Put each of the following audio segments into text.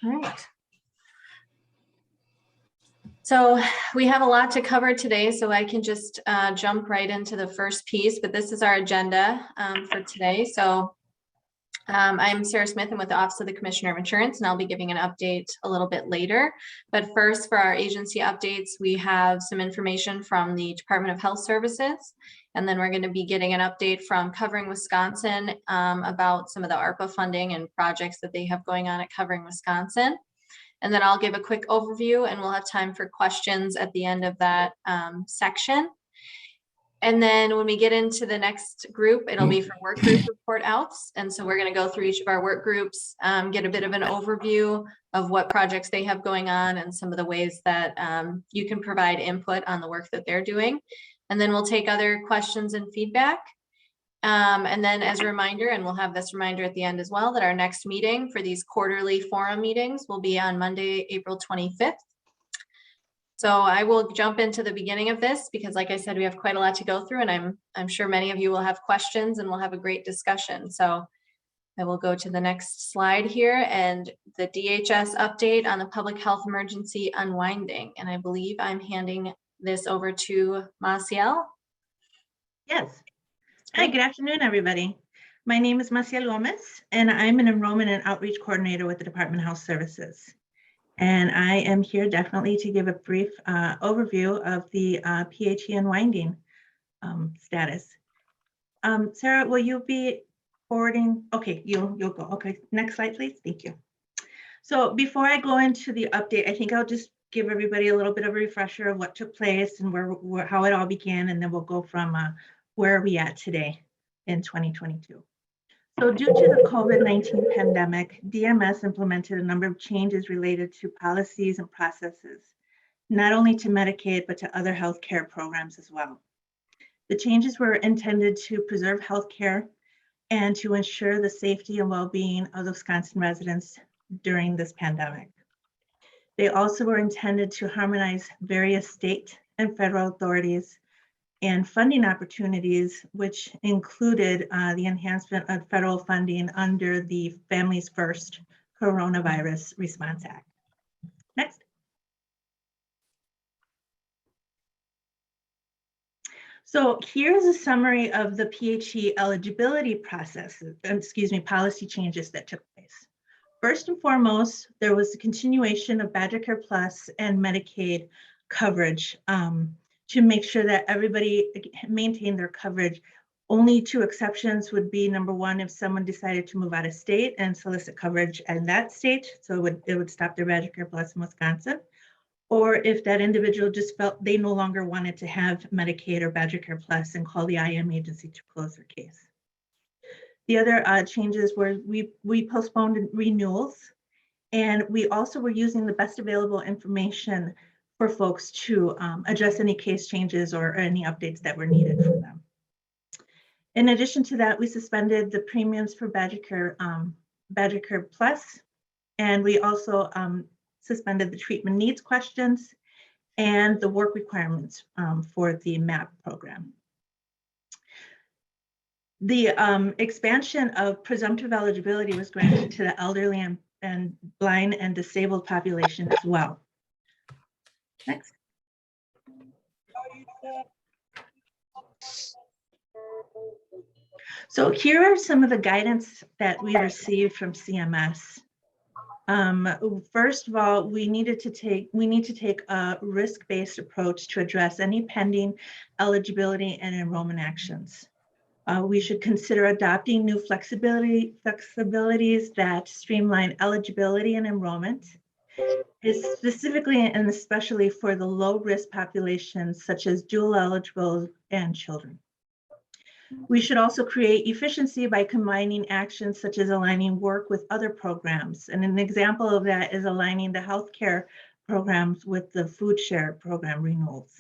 All right. So we have a lot to cover today, so I can just jump right into the first piece, but this is our agenda for today. So I'm Sarah Smith. I'm with the Office of the Commissioner of Insurance, and I'll be giving an update a little bit later. But first, for our agency updates, we have some information from the Department of Health Services, and then we're going to be getting an update from Covering Wisconsin about some of the ARPA funding and projects that they have going on at Covering Wisconsin. And then I'll give a quick overview, and we'll have time for questions at the end of that section. And then when we get into the next group, it'll be for work group report outs. And so we're going to go through each of our work groups, get a bit of an overview of what projects they have going on and some of the ways that you can provide input on the work that they're doing. And then we'll take other questions and feedback. And then as a reminder, and we'll have this reminder at the end as well, that our next meeting for these quarterly forum meetings will be on Monday, April 25th. So I will jump into the beginning of this because, like I said, we have quite a lot to go through, and I'm sure many of you will have questions and we'll have a great discussion. So I will go to the next slide here and the DHS update on the public health emergency unwinding. And I believe I'm handing this over to Maciel. Yes. Hi, good afternoon, everybody. My name is Maciel Gomez, and I'm an enrollment and outreach coordinator with the Department of Health Services. And I am here definitely to give a brief overview of the PHE unwinding status. Sarah, will you be forwarding? Okay, you'll go. Okay, next slide, please. Thank you. So before I go into the update, I think I'll just give everybody a little bit of a refresher of what took place and how it all began, and then we'll go from where are we at today in 2022. So due to the COVID-19 pandemic, DMS implemented a number of changes related to policies and processes, not only to Medicaid, but to other healthcare programs as well. The changes were intended to preserve healthcare and to ensure the safety and well-being of the Wisconsin residents during this pandemic. They also were intended to harmonize various state and federal authorities and funding opportunities, which included the enhancement of federal funding under the Families First Coronavirus Response Act. Next. So here's a summary of the PHE eligibility process, policy changes that took place. First and foremost, there was the continuation of Badger Care Plus and Medicaid coverage to make sure that everybody maintained their coverage. Only two exceptions would be, number one, if someone decided to move out of state and solicit coverage in that state, so it would stop their Badger Care Plus in Wisconsin, or if that individual just felt they no longer wanted to have Medicaid or Badger Care Plus and call the IM agency to close their case. The other changes were we postponed renewals, and we also were using the best available information for folks to address any case changes or any updates that were needed from them. In addition to that, we suspended the premiums for Badger Care Plus, and we also suspended the treatment needs questions and the work requirements for the MAP program. The expansion of presumptive eligibility was granted to the elderly and blind and disabled population as well. Next. So here are some of the guidance that we received from CMS. First of all, we need to take a risk-based approach to address any pending eligibility and enrollment actions. We should consider adopting new flexibilities that streamline eligibility and enrollment, specifically and especially for the low-risk populations such as dual eligible and children. We should also create efficiency by combining actions such as aligning work with other programs. And an example of that is aligning the healthcare programs with the food share program renewals.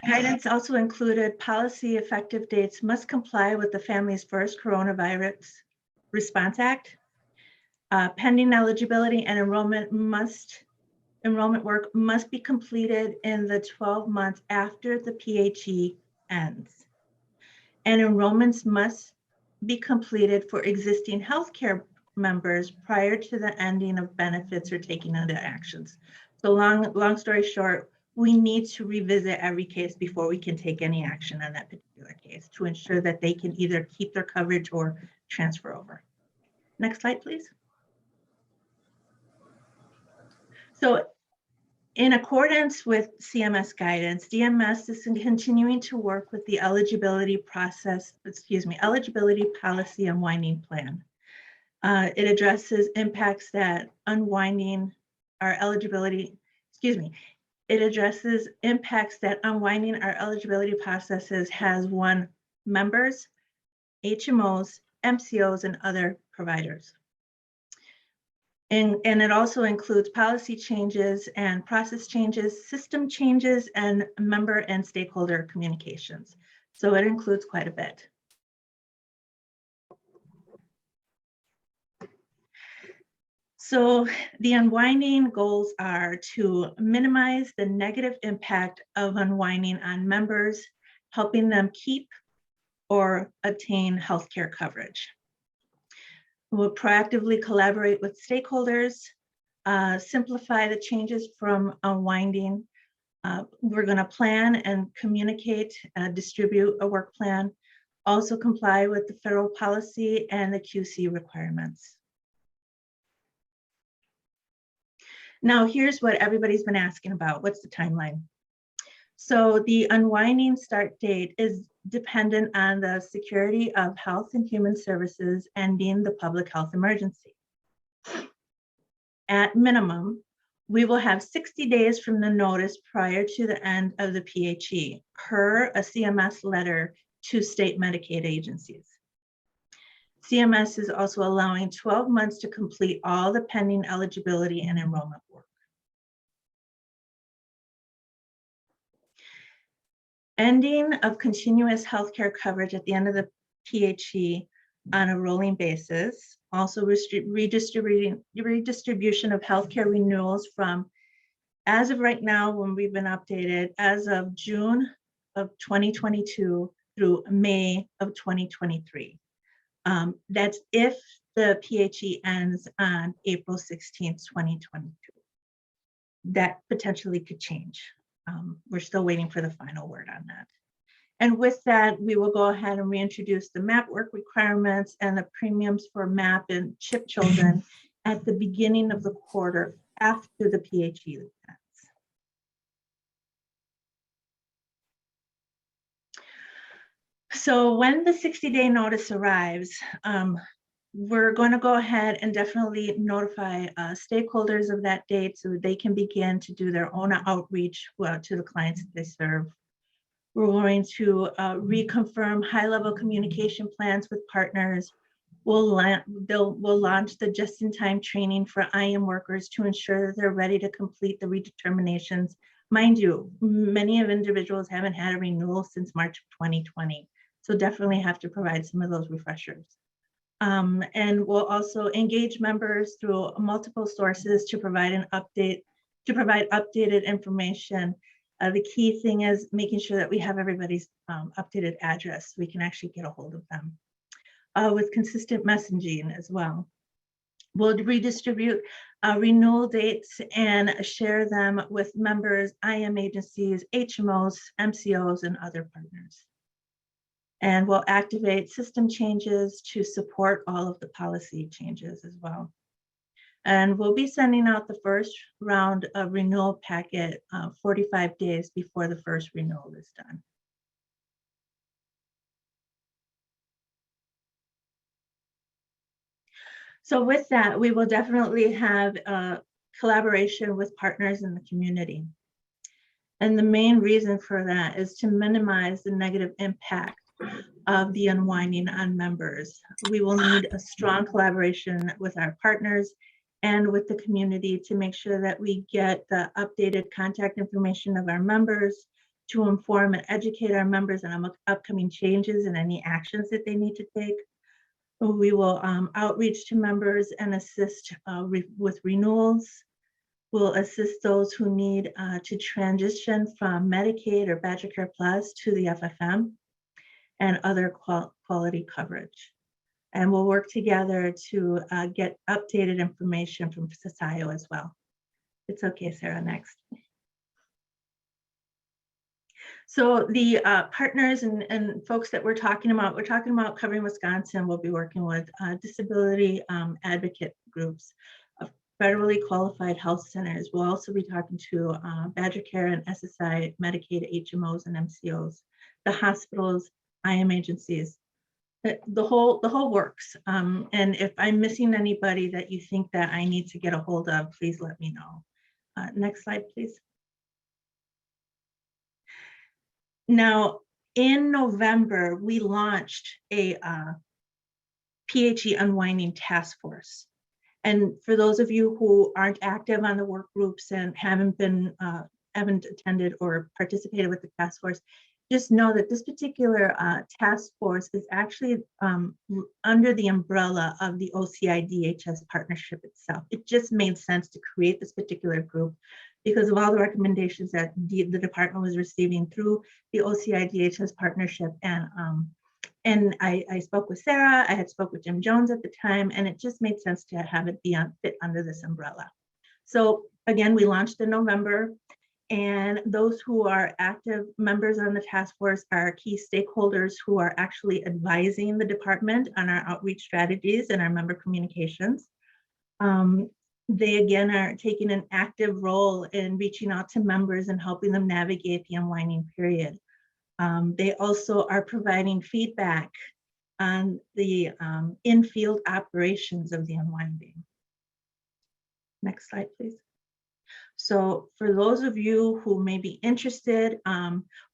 Guidance also included policy effective dates must comply with the Families First Coronavirus Response Act. Pending eligibility and enrollment work must be completed in the 12 months after the PHE ends. and enrollments must be completed for existing healthcare members prior to the ending of benefits or taking other actions. So long story short, we need to revisit every case before we can take any action on that particular case to ensure that they can either keep their coverage or transfer over. Next slide, please. So in accordance with CMS guidance, DMS is continuing to work with the eligibility policy unwinding plan. It addresses impacts that unwinding our eligibility, it addresses impacts that unwinding our eligibility processes has on members, HMOs, MCOs, and other providers. And it also includes policy changes and process changes, system changes, and member and stakeholder communications. So it includes quite a bit. So the unwinding goals are to minimize the negative impact of unwinding on members, helping them keep or obtain healthcare coverage. We'll proactively collaborate with stakeholders, simplify the changes from unwinding. We're going to plan and communicate, distribute a work plan, also comply with the federal policy and the QC requirements. Now, here's what everybody's been asking about. What's the timeline? So the unwinding start date is dependent on the security of Health and Human Services ending the public health emergency. At minimum, we will have 60 days from the notice prior to the end of the PHE per a CMS letter to state Medicaid agencies. CMS is also allowing 12 months to complete all the pending eligibility and enrollment work. Ending of continuous healthcare coverage at the end of the PHE on a rolling basis, also redistribution of healthcare renewals from, as of right now, when we've been updated, as of June of 2022 through May of 2023. That's if the PHE ends on April 16th, 2022. That potentially could change. We're still waiting for the final word on that. And with that, we will go ahead and reintroduce the MAP work requirements and the premiums for MAP and CHIP children at the beginning of the quarter after the PHE ends. So when the 60-day notice arrives, we're going to go ahead and definitely notify stakeholders of that date so that they can begin to do their own outreach to the clients that they serve. We're going to reconfirm high-level communication plans with partners. We'll launch the just-in-time training for IM workers to ensure that they're ready to complete the redeterminations. Mind you, many of individuals haven't had a renewal since March of 2020, so definitely have to provide some of those refreshers. And we'll also engage members through multiple sources to provide an update, to provide updated information. The key thing is making sure that we have everybody's updated address so we can actually get a hold of them with consistent messaging as well. We'll redistribute renewal dates and share them with members, IM agencies, HMOs, MCOs, and other partners. And we'll activate system changes to support all of the policy changes as well. And we'll be sending out the first round of renewal packet 45 days before the first renewal is done. So with that, we will definitely have collaboration with partners in the community. And the main reason for that is to minimize the negative impact of the unwinding on members. We will need a strong collaboration with our partners and with the community to make sure that we get the updated contact information of our members to inform and educate our members on upcoming changes and any actions that they need to take. We will outreach to members and assist with renewals. We'll assist those who need to transition from Medicaid or Badger Care Plus to the FFM. and other quality coverage. And we'll work together to get updated information from SSIO as well. It's okay, Sarah, next. So the partners and folks that we're talking about covering Wisconsin. We'll be working with disability advocate groups, federally qualified health centers. We'll also be talking to Badger Care and SSI, Medicaid HMOs and MCOs, the hospitals, IM agencies, the whole works. And if I'm missing anybody that you think that I need to get a hold of, please let me know. Next slide, please. Now, in November, we launched a PHE unwinding task force. And for those of you who aren't active on the work groups and haven't attended or participated with the task force, just know that this particular task force is actually under the umbrella of the OCI DHS partnership itself. It just made sense to create this particular group because of all the recommendations that the department was receiving through the OCI DHS partnership. And I spoke with Sarah, I had spoke with Jim Jones at the time, and it just made sense to have it fit under this umbrella. So again, we launched in November, and those who are active members on the task force are key stakeholders who are actually advising the department on our outreach strategies and our member communications. They again are taking an active role in reaching out to members and helping them navigate the unwinding period. They also are providing feedback on the in-field operations of the unwinding. Next slide, please. So for those of you who may be interested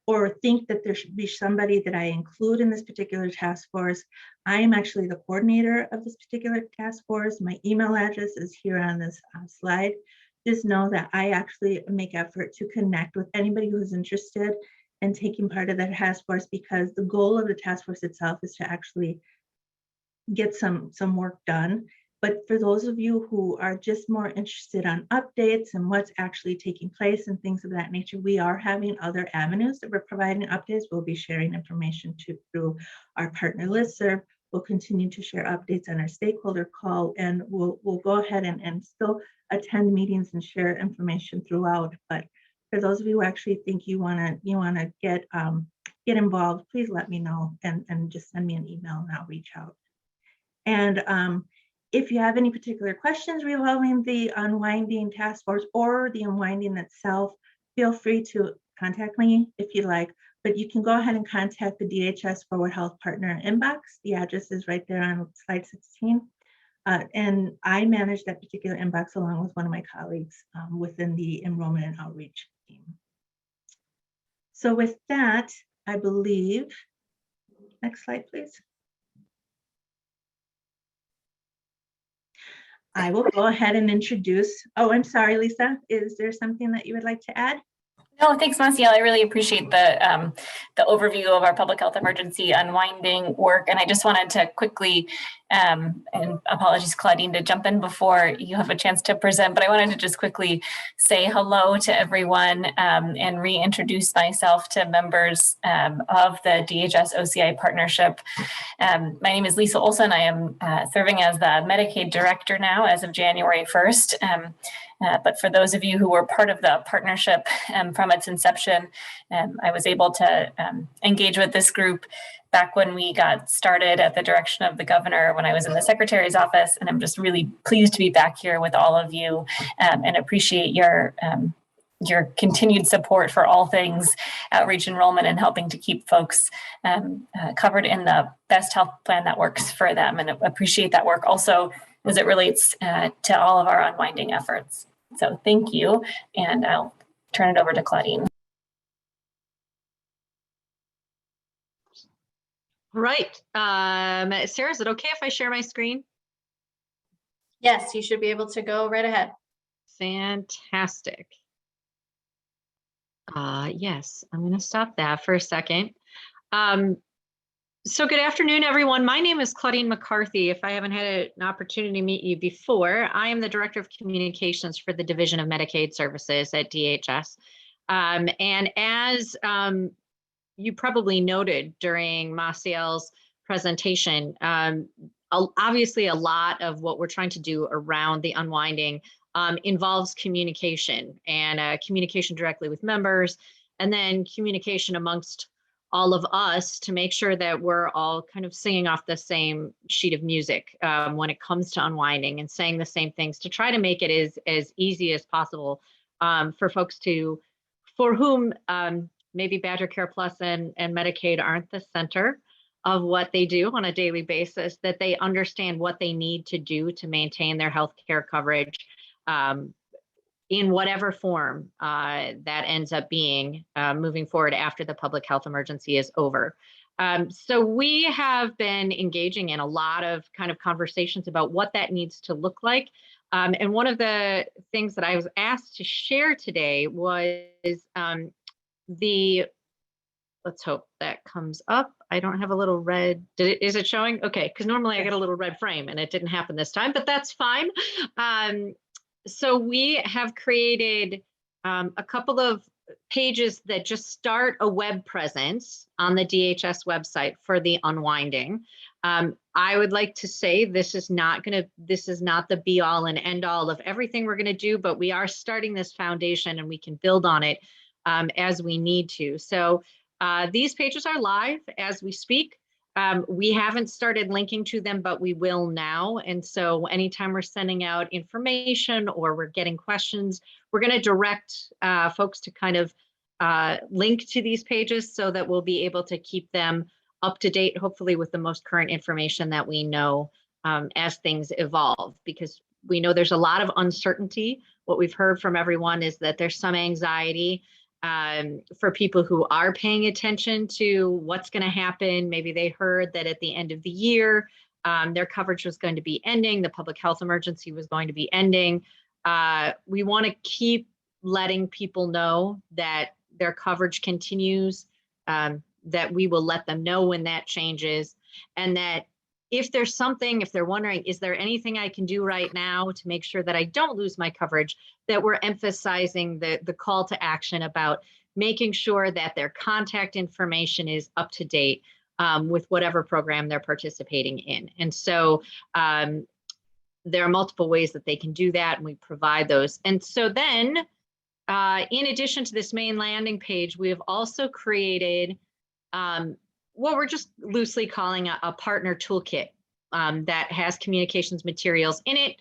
or think that there should be somebody that I include in this particular task force, I am actually the coordinator of this particular task force. My email address is here on this slide. Just know that I actually make effort to connect with anybody who's interested in taking part of that task force, because the goal of the task force itself is to actually get some work done. But for those of you who are just more interested on updates and what's actually taking place and things of that nature, we are having other avenues that we're providing updates. We'll be sharing information through our partner listserv. We'll continue to share updates on our stakeholder call, and we'll go ahead and still attend meetings and share information throughout. But for those of you who actually think you wanna get involved, please let me know and just send me an email and I'll reach out. And if you have any particular questions revolving the unwinding task force or the unwinding itself, feel free to contact me if you like, but you can go ahead and contact the DHS Forward Health Partner inbox. The address is right there on slide 16. And I manage that particular inbox along with one of my colleagues within the enrollment and outreach team. So with that, I believe, next slide, please. I will go ahead and introduce, oh, I'm sorry, Lisa, is there something that you would like to add? No, thanks, Maciel. I really appreciate the overview of our public health emergency unwinding work. And I just wanted to quickly, and apologies, Claudine, to jump in before you have a chance to present, but I wanted to just quickly say hello to everyone and reintroduce myself to members of the DHS OCI partnership. My name is Lisa Olson. I am serving as the Medicaid director now as of January 1st. But for those of you who were part of the partnership from its inception, I was able to engage with this group back when we got started at the direction of the governor when I was in the secretary's office. And I'm just really pleased to be back here with all of you and appreciate your continued support for all things outreach enrollment and helping to keep folks covered in the best health plan that works for them, and appreciate that work also as it relates to all of our unwinding efforts. So thank you, and I'll turn it over to Claudine. Right. Sarah, is it okay if I share my screen? Yes, you should be able to go right ahead. Fantastic. Yes, I'm going to stop that for a second. So good afternoon, everyone. My name is Claudine McCarthy. If I haven't had an opportunity to meet you before, I am the Director of Communications for the Division of Medicaid Services at DHS. And as you probably noted during Maciel's presentation, obviously a lot of what we're trying to do around the unwinding involves communication and communication directly with members, and then communication amongst all of us to make sure that we're all kind of singing off the same sheet of music when it comes to unwinding and saying the same things to try to make it as easy as possible for folks for whom maybe Badger Care Plus and Medicaid aren't the center of what they do on a daily basis, that they understand what they need to do to maintain their health care coverage in whatever form that ends up being moving forward after the public health emergency is over. So we have been engaging in a lot of kind of conversations about what that needs to look like. And one of the things that I was asked to share today was let's hope that comes up. I don't have a little red, is it showing? Okay, because normally I get a little red frame and it didn't happen this time, but that's fine. So we have created a couple of pages that just start a web presence on the DHS website for the unwinding. I would like to say this is not the be all and end all of everything we're going to do, but we are starting this foundation and we can build on it as we need to. So these pages are live as we speak. We haven't started linking to them, but we will now. And so anytime we're sending out information or we're getting questions, we're going to direct folks to kind of link to these pages so that we'll be able to keep them up to date, hopefully with the most current information that we know as things evolve, because we know there's a lot of uncertainty. What we've heard from everyone is that there's some anxiety for people who are paying attention to what's going to happen. Maybe they heard that at the end of the year, their coverage was going to be ending, the public health emergency was going to be ending. We want to keep letting people know that their coverage continues, that we will let them know when that changes, and that if they're wondering, is there anything I can do right now to make sure that I don't lose my coverage, that we're emphasizing the call to action about making sure that their contact information is up to date with whatever program they're participating in. And so there are multiple ways that they can do that, and we provide those. And so then, in addition to this main landing page, we have also created what we're just loosely calling a partner toolkit that has communications materials in it.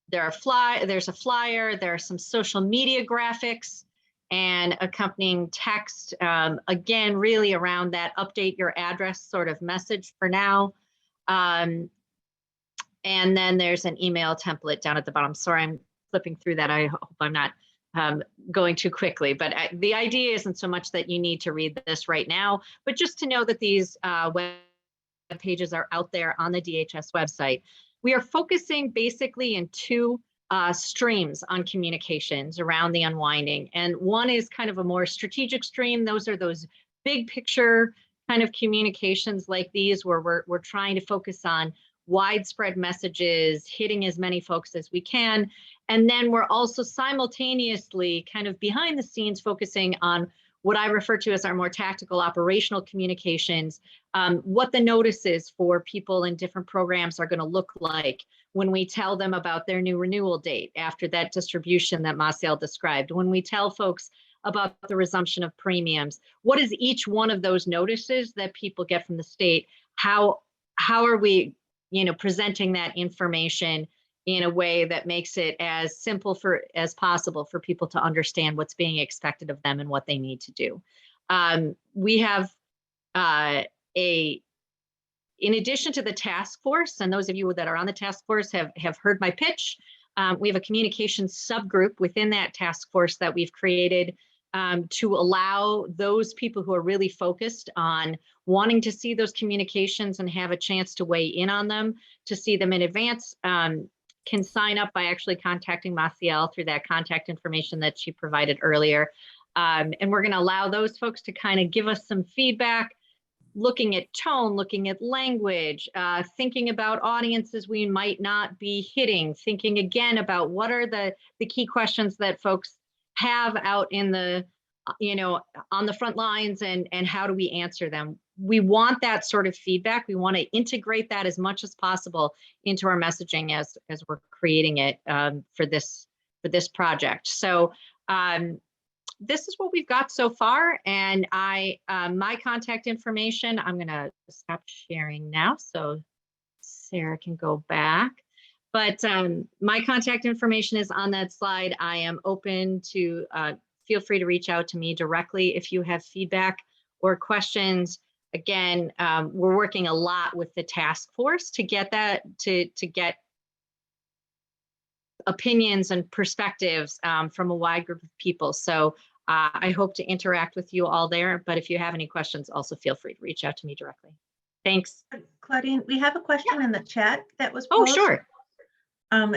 There's a flyer, there are some social media graphics and accompanying text, again, really around that update your address sort of message for now. And then there's an email template down at the bottom. Sorry, I'm flipping through that. I hope I'm not going too quickly, but the idea isn't so much that you need to read this right now, but just to know that these web pages are out there on the DHS website. We are focusing basically in two streams on communications around the unwinding. And one is kind of a more strategic stream. Those are those big picture kind of communications like these, where we're trying to focus on widespread messages, hitting as many folks as we can. And then we're also simultaneously kind of behind the scenes focusing on what I refer to as our more tactical operational communications, what the notices for people in different programs are going to look like when we tell them about their new renewal date after that distribution that Maciel described, when we tell folks about the resumption of premiums. What is each one of those notices that people get from the state? How are we presenting that information in a way that makes it as simple as possible for people to understand what's being expected of them and what they need to do. We have in addition to the task force, and those of you that are on the task force have heard my pitch, we have a communications subgroup within that task force that we've created to allow those people who are really focused on wanting to see those communications and have a chance to weigh in on them, to see them in advance, can sign up by actually contacting Maciel through that contact information that she provided earlier. And we're going to allow those folks to kind of give us some feedback, looking at tone, looking at language, thinking about audiences we might not be hitting, thinking again about what are the key questions that folks have out in the on the front lines, and how do we answer them? We want that sort of feedback. We want to integrate that as much as possible into our messaging as we're creating it for this project. So this is what we've got so far, and my contact information, I'm going to stop sharing now so Sarah can go back. But my contact information is on that slide. I am open to feel free to reach out to me directly if you have feedback or questions. Again, we're working a lot with the task force to get that, to get opinions and perspectives from a wide group of people. So I hope to interact with you all there, but if you have any questions, also feel free to reach out to me directly. Thanks. Claudine, we have a question in the chat that was Oh, posed. sure.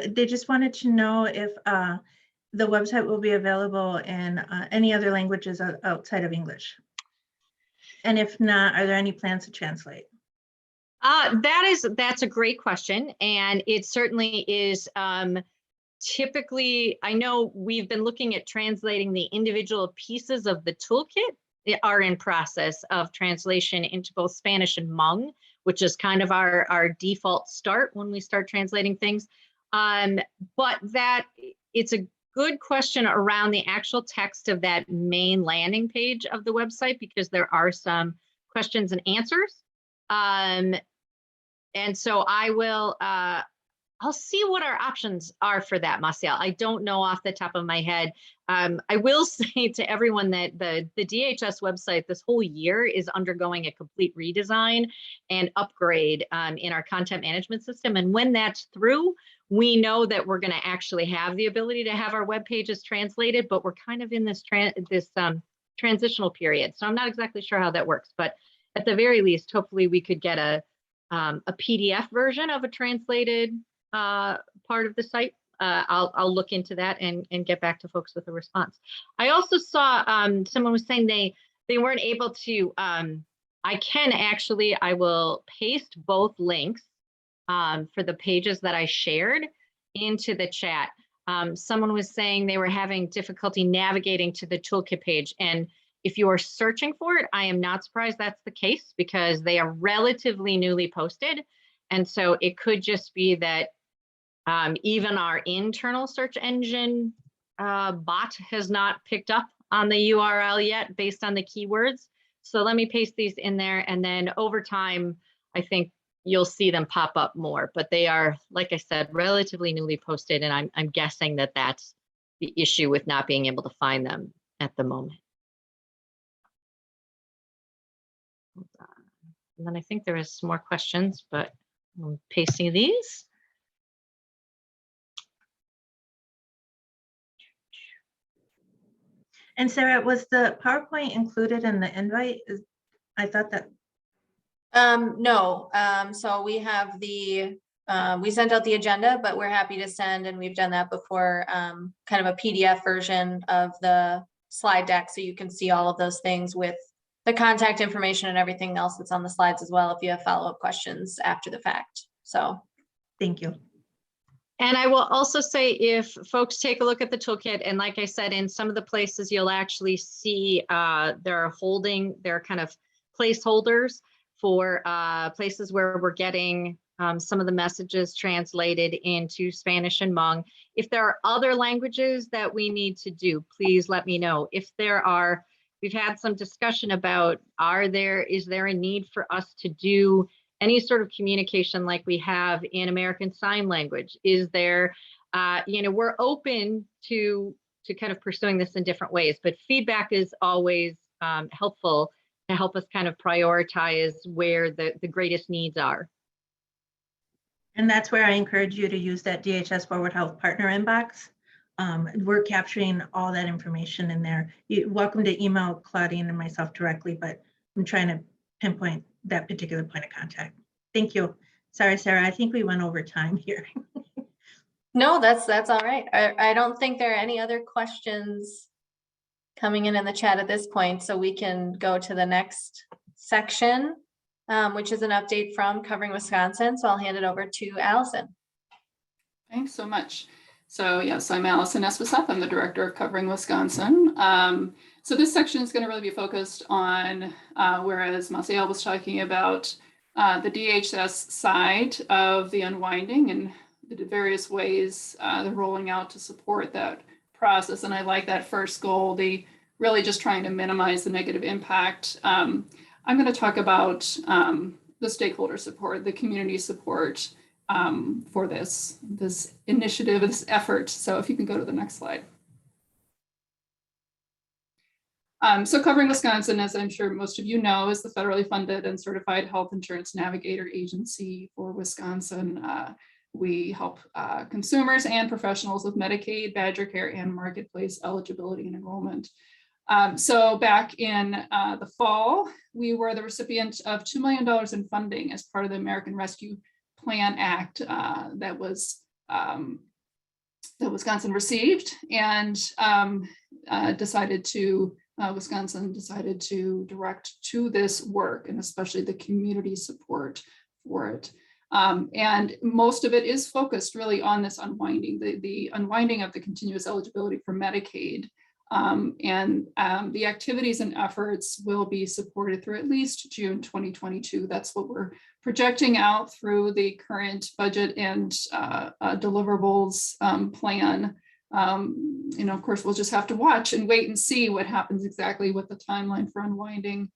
They just wanted to know if the website will be available in any other languages outside of English. And if not, are there any plans to translate? That's a great question. And it certainly is. Typically, I know we've been looking at translating the individual pieces of the toolkit. They are in process of translation into both Spanish and Hmong, which is kind of our default start when we start translating things. But it's a good question around the actual text of that main landing page of the website, because there are some questions and answers. And so I will, I'll see what our options are for that, Marcial. I don't know off the top of my head. I will say to everyone that the DHS website this whole year is undergoing a complete redesign and upgrade in our content management system. And when that's through, we know that we're going to actually have the ability to have our web pages translated, but we're kind of in this transitional period. So I'm not exactly sure how that works, but at the very least, hopefully we could get a PDF version of a translated part of the site. I'll look into that and get back to folks with a response. I also saw someone was saying they weren't able to, I will paste both links for the pages that I shared into the chat. Someone was saying they were having difficulty navigating to the toolkit page. And if you are searching for it, I am not surprised that's the case, because they are relatively newly posted. And so it could just be that even our internal search engine bot has not picked up on the URL yet based on the keywords. So let me paste these in there, and then over time, I think you'll see them pop up more, but they are, like I said, relatively newly posted, and I'm guessing that that's the issue with not being able to find them at the moment. Hold on. And then I think there is some more questions, but I'm pasting these. And Sarah, was the PowerPoint included in the invite? I thought that. No, so we have we sent out the agenda, but we're happy to send, and we've done that before, kind of a PDF version of the slide deck, so you can see all of those things with the contact information and everything else that's on the slides as well, if you have follow-up questions after the fact. So Thank you. And I will also say, if folks take a look at the toolkit, and like I said, in some of the places you'll actually see they're kind of placeholders for places where we're getting some of the messages translated into Spanish and Hmong. If there are other languages that we need to do, please let me know. If there are, we've had some discussion about, is there a need for us to do any sort of communication like we have in American Sign Language? Is there, we're open to kind of pursuing this in different ways, but feedback is always helpful to help us kind of prioritize where the greatest needs are. And that's where I encourage you to use that DHS Forward Health Partner inbox. We're capturing all that information in there. You're welcome to email Claudine and myself directly, but I'm trying to pinpoint that particular point of contact. Thank you. Sorry, Sarah, I think we went over time here. no, that's all right. I don't think there are any other questions coming in the chat at this point, so we can go to the next section, which is an update from Covering Wisconsin. So I'll hand it over to Allison. Thanks so much. So yes, I'm Allison Espeseth. I'm the director of Covering Wisconsin. So this section is going to really be focused on, whereas Maciel was talking about the DHS side of the unwinding and the various ways they're rolling out to support that process. And I like that first goal, the really just trying to minimize the negative impact. I'm going to talk about the stakeholder support, the community support for this initiative, this effort. So if you can go to the next slide. So Covering Wisconsin, as I'm sure most of you know, is the federally funded and certified health insurance navigator agency for Wisconsin. We help consumers and professionals with Medicaid, Badger Care, and Marketplace eligibility and enrollment. So back in the fall, we were the recipient of $2 million in funding as part of the American Rescue Plan Act that Wisconsin received, and Wisconsin decided to direct to this work, and especially the community support for it. And most of it is focused really on this unwinding, the unwinding of the continuous eligibility for Medicaid. The activities and efforts will be supported through at least June 2022. That's what we're projecting out through the current budget and deliverables plan. Of course, we'll just have to watch and wait and see what happens exactly with the timeline for unwinding.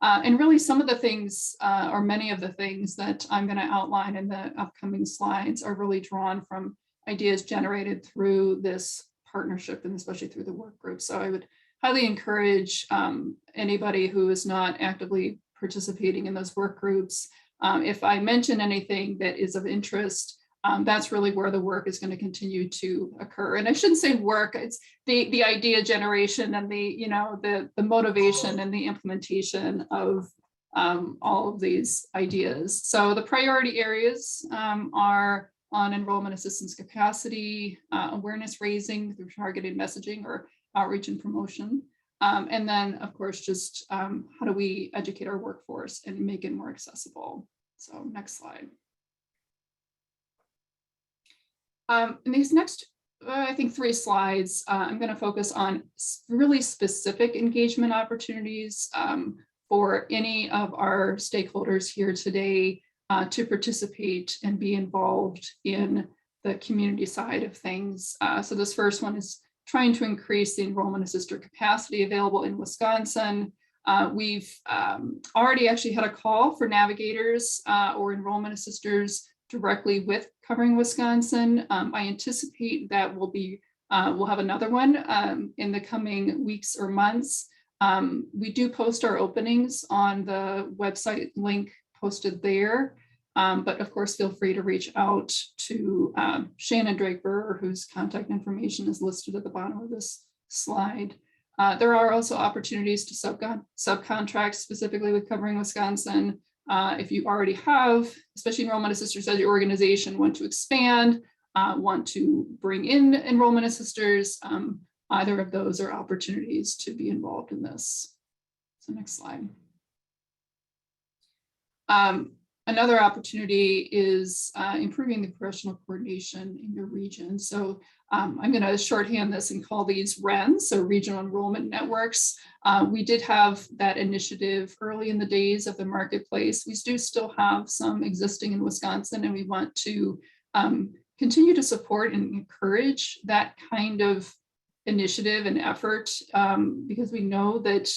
And really some of the things, or many of the things that I'm going to outline in the upcoming slides are really drawn from ideas generated through this partnership and especially through the work group. So I would highly encourage anybody who is not actively participating in those work groups. If I mention anything that is of interest, that's really where the work is going to continue to occur. And I shouldn't say work, it's the idea generation and the motivation and the implementation of all of these ideas. So the priority areas are on enrollment assistance capacity, awareness raising through targeted messaging or outreach and promotion. And then, of course, just how do we educate our workforce and make it more accessible? So next slide. In these next, I think 3 slides, I'm going to focus on really specific engagement opportunities for any of our stakeholders here today to participate and be involved in the community side of things. So this first one is trying to increase the enrollment assister capacity available in Wisconsin. We've already actually had a call for navigators or enrollment assisters directly with Covering Wisconsin. I anticipate that we'll have another one in the coming weeks or months. We do post our openings on the website link posted there, but of course feel free to reach out to Shannon Drake-Burr, whose contact information is listed at the bottom of this slide. There are also opportunities to subcontract specifically with Covering Wisconsin. If you already have, especially enrollment assisters as your organization, want to expand, want to bring in enrollment assisters, either of those are opportunities to be involved in this. So next slide. Another opportunity is improving the professional coordination in your region. So I'm going to shorthand this and call these RENs, so Regional Enrollment Networks. We did have that initiative early in the days of the marketplace. We do still have some existing in Wisconsin, and we want to continue to support and encourage that kind of initiative and effort because we know that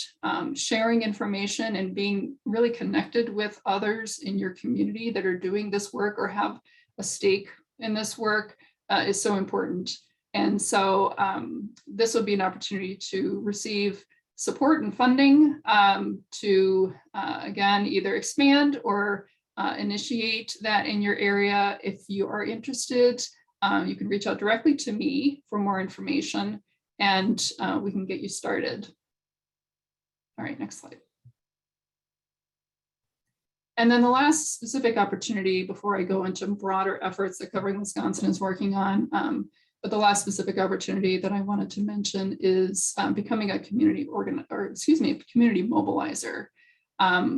sharing information and being really connected with others in your community that are doing this work or have a stake in this work is so important. And so this would be an opportunity to receive support and funding to, again, either expand or initiate that in your area. If you are interested, you can reach out directly to me for more information, and we can get you started. All right, next slide. And then the last specific opportunity before I go into broader efforts that Covering Wisconsin is working on, but the last specific opportunity that I wanted to mention is becoming a community community mobilizer.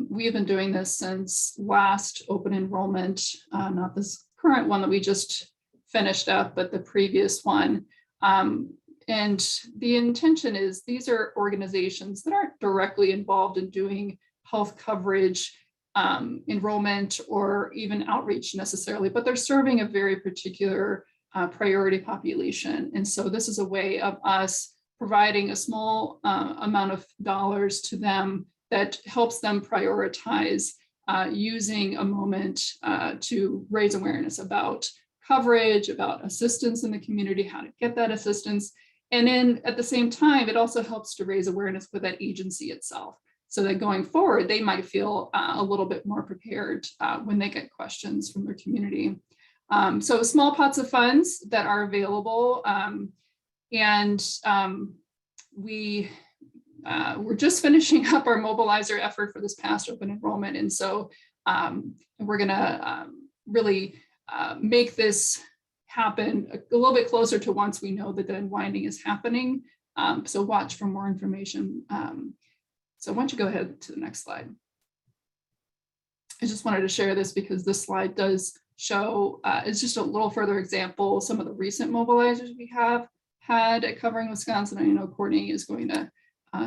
We have been doing this since last open enrollment, not this current one that we just finished up, but the previous one. And the intention is these are organizations that aren't directly involved in doing health coverage, enrollment, or even outreach necessarily, but they're serving a very particular priority population. And so this is a way of us providing a small amount of dollars to them that helps them prioritize using a moment to raise awareness about coverage, about assistance in the community, how to get that assistance. And then at the same time, it also helps to raise awareness for that agency itself, so that going forward, they might feel a little bit more prepared when they get questions from their community. So small pots of funds that are available. We're just finishing up our mobilizer effort for this past open enrollment. And so we're gonna really make this happen a little bit closer to once we know that the unwinding is happening. So watch for more information. So why don't you go ahead to the next slide. I just wanted to share this because this slide does show, it's just a little further example, some of the recent mobilizers we have had at Covering Wisconsin. I know Courtney is going to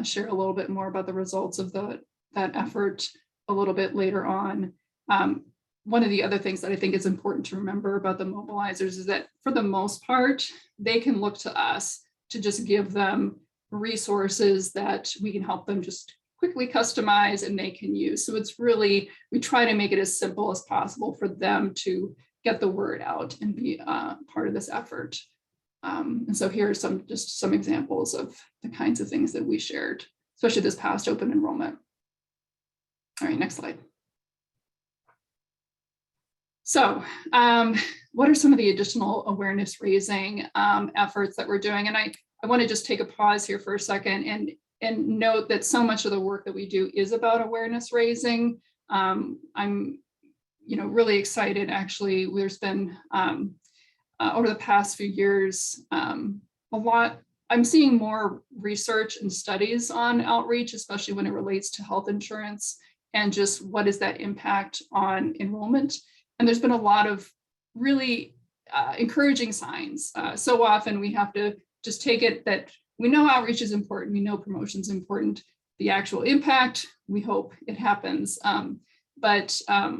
share a little bit more about the results of that effort a little bit later on. One of the other things that I think is important to remember about the mobilizers is that for the most part, they can look to us to just give them resources that we can help them just quickly customize and they can use. So it's really, we try to make it as simple as possible for them to get the word out and be part of this effort. And so here are just some examples of the kinds of things that we shared, especially this past open enrollment. All right, next slide. So what are some of the additional awareness raising efforts that we're doing? And I want to just take a pause here for a second and note that so much of the work that we do is about awareness raising. I'm really excited, actually. There's been over the past few years, I'm seeing more research and studies on outreach, especially when it relates to health insurance and just what is that impact on enrollment. And there's been a lot of really encouraging signs. So often we have to just take it that we know outreach is important, we know promotion is important. The actual impact, we hope it happens. But a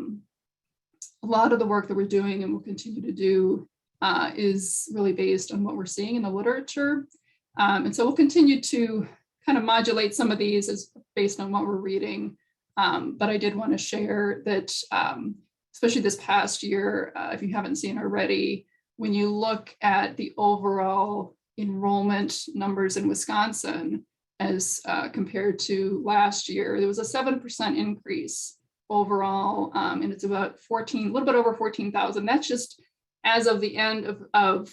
lot of the work that we're doing and will continue to do is really based on what we're seeing in the literature. And so we'll continue to kind of modulate some of these as based on what we're reading. But I did want to share that, especially this past year, if you haven't seen already, when you look at the overall enrollment numbers in Wisconsin as compared to last year, there was a 7% increase overall, and it's about a little bit over 14,000. That's just as of the end of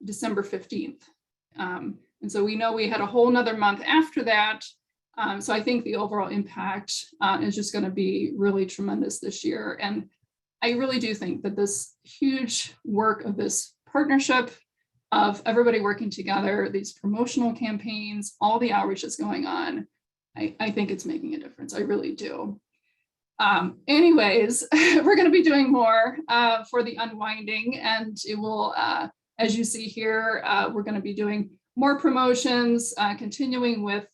December 15th. And so we know we had a whole nother month after that. So I think the overall impact is just going to be really tremendous this year. And I really do think that this huge work of this partnership of everybody working together, these promotional campaigns, all the outreach that's going on, I think it's making a difference. I really do. Anyways, we're going to be doing more for the unwinding, and it will, as you see here, we're going to be doing more promotions, continuing with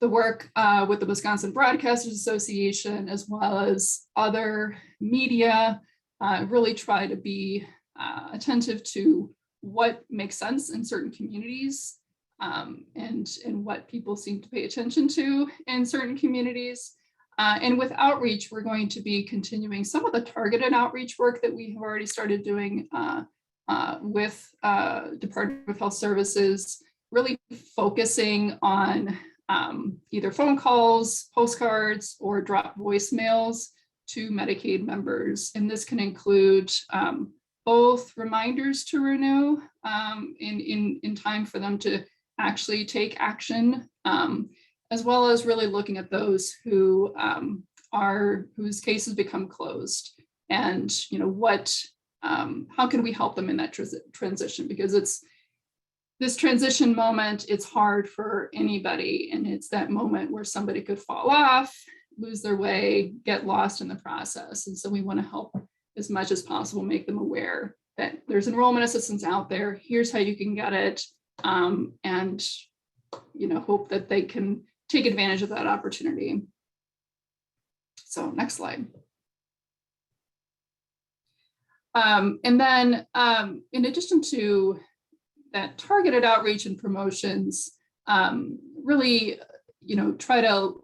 the work with the Wisconsin Broadcasters Association, as well as other media, really try to be attentive to what makes sense in certain communities and what people seem to pay attention to in certain communities. And with outreach, we're going to be continuing some of the targeted outreach work that we have already started doing with Department of Health Services, really focusing on either phone calls, postcards, or drop voicemails to Medicaid members. And this can include both reminders to renew in time for them to actually take action, as well as really looking at those whose cases become closed, and how can we help them in that transition, because it's this transition moment, it's hard for anybody, and it's that moment where somebody could fall off, lose their way, get lost in the process. And so we want to help as much as possible, make them aware that there's enrollment assistance out there. Here's how you can get it. And, hope that they can take advantage of that opportunity. So next slide. And then in addition to that targeted outreach and promotions, really, try to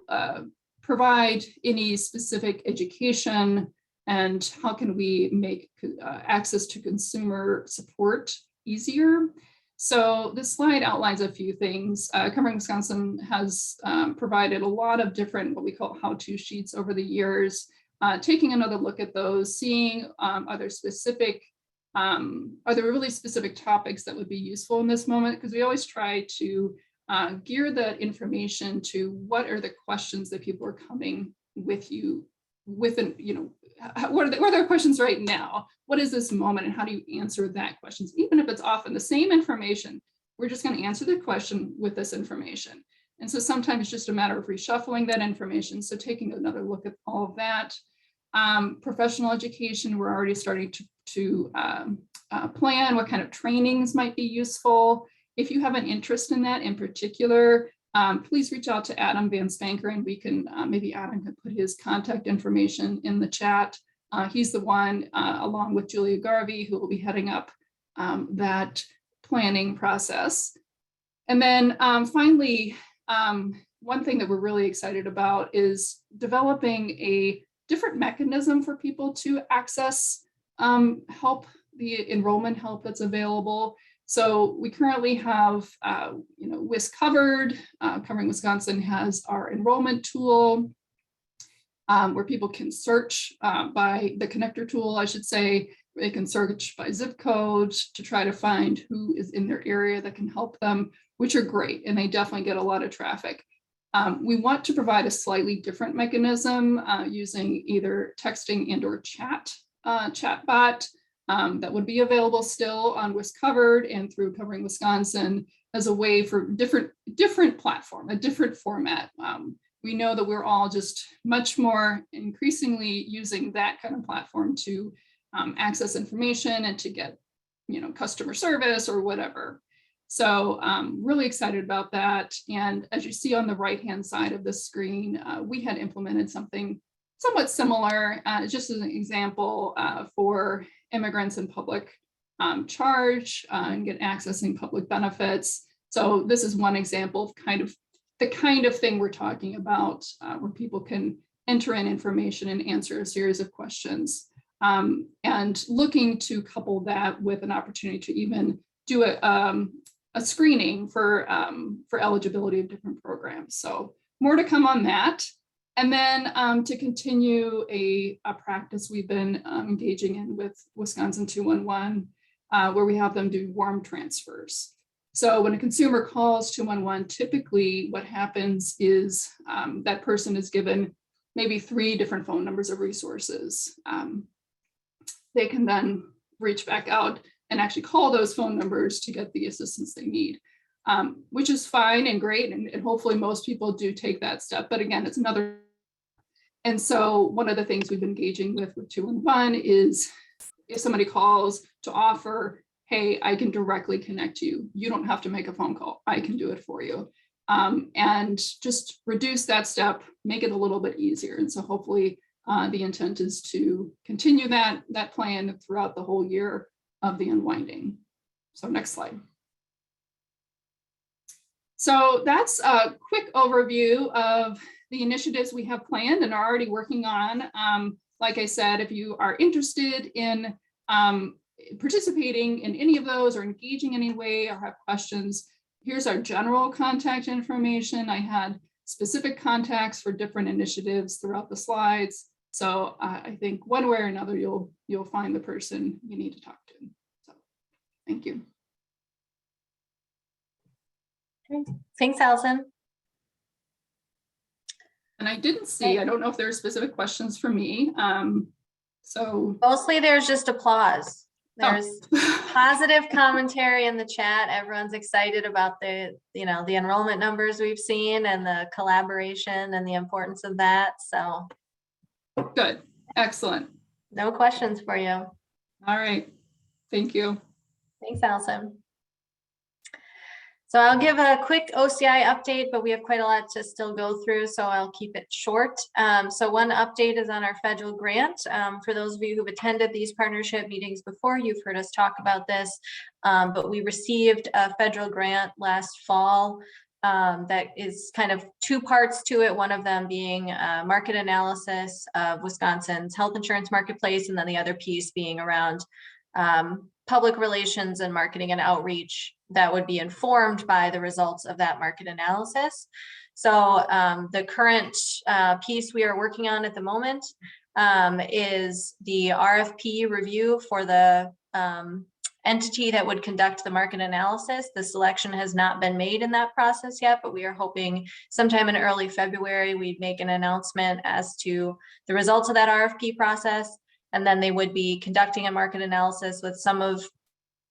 provide any specific education and how can we make access to consumer support easier. So this slide outlines a few things. Covering Wisconsin has provided a lot of different what we call how-to sheets over the years. Taking another look at those, seeing are there really specific topics that would be useful in this moment? Because we always try to gear the information to what are the questions that people are coming with you with, what are their questions right now? What is this moment and how do you answer that questions? Even if it's often the same information, we're just going to answer the question with this information. And so sometimes it's just a matter of reshuffling that information. So taking another look at all of that. Professional education, we're already starting to plan what kind of trainings might be useful. If you have an interest in that in particular, please reach out to Adam Van Spanker and we can, maybe Adam can put his contact information in the chat. He's the one, along with Julia Garvey, who will be heading up that planning process. And then finally, one thing that we're really excited about is developing a different mechanism for people to access help, the enrollment help that's available. So we currently have, WIS Covered. Covering Wisconsin has our enrollment tool where people can search by the connector tool, I should say. They can search by zip code to try to find who is in their area that can help them, which are great, and they definitely get a lot of traffic. We want to provide a slightly different mechanism using either texting and or chatbot that would be available still on WIS Covered and through Covering Wisconsin as a way for different platform, a different format. We know that we're all just much more increasingly using that kind of platform to access information and to get, customer service or whatever. So really excited about that. And as you see on the right-hand side of the screen, we had implemented something somewhat similar, just as an example for immigrants in public charge and get accessing public benefits. So this is one example of the kind of thing we're talking about where people can enter in information and answer a series of questions. And looking to couple that with an opportunity to even do a screening for eligibility of different programs. So more to come on that. And then to continue a practice we've been engaging in with Wisconsin 211, where we have them do warm transfers. So when a consumer calls 211, typically what happens is that person is given maybe 3 different phone numbers of resources. They can then reach back out and actually call those phone numbers to get the assistance they need, which is fine and great. And hopefully most people do take that step. But again, it's another. And so one of the things we've been engaging with 211 is if somebody calls to offer, hey, I can directly connect you. You don't have to make a phone call. I can do it for you. And just reduce that step, make it a little bit easier. And so hopefully the intent is to continue that plan throughout the whole year of the unwinding. So next slide. So that's a quick overview of the initiatives we have planned and are already working on. Like I said, if you are interested in participating in any of those or engaging in any way or have questions, here's our general contact information. I had specific contacts for different initiatives throughout the slides. So I think one way or another, you'll find the person you need to talk to. So thank you. Thanks, Allison. And I didn't see, I don't know if there are specific questions for me. So Mostly there's just applause. There's positive commentary in the chat. Everyone's excited about the enrollment numbers we've seen and the collaboration and the importance of that. So good, excellent. No questions for you. All right. Thank you. Thanks, Allison. So I'll give a quick OCI update, but we have quite a lot to still go through, so I'll keep it short. So one update is on our federal grant. For those of you who've attended these partnership meetings before, you've heard us talk about this, but we received a federal grant last fall that is kind of two parts to it, one of them being market analysis of Wisconsin's health insurance marketplace, and then the other piece being around public relations and marketing and outreach that would be informed by the results of that market analysis. So the current piece we are working on at the moment is the RFP review for the entity that would conduct the market analysis. The selection has not been made in that process yet, but we are hoping sometime in early February, we'd make an announcement as to the results of that RFP process. And then they would be conducting a market analysis with some of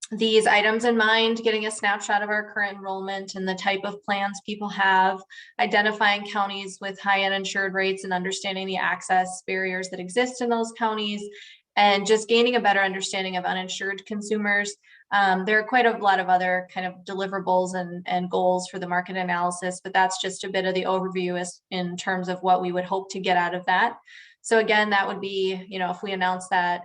these items in mind, getting a snapshot of our current enrollment and the type of plans people have, identifying counties with high uninsured rates and understanding the access barriers that exist in those counties, and just gaining a better understanding of uninsured consumers. There are quite a lot of other kind of deliverables and goals for the market analysis, but that's just a bit of the overview as in terms of what we would hope to get out of that. So again, that would be, if we announce that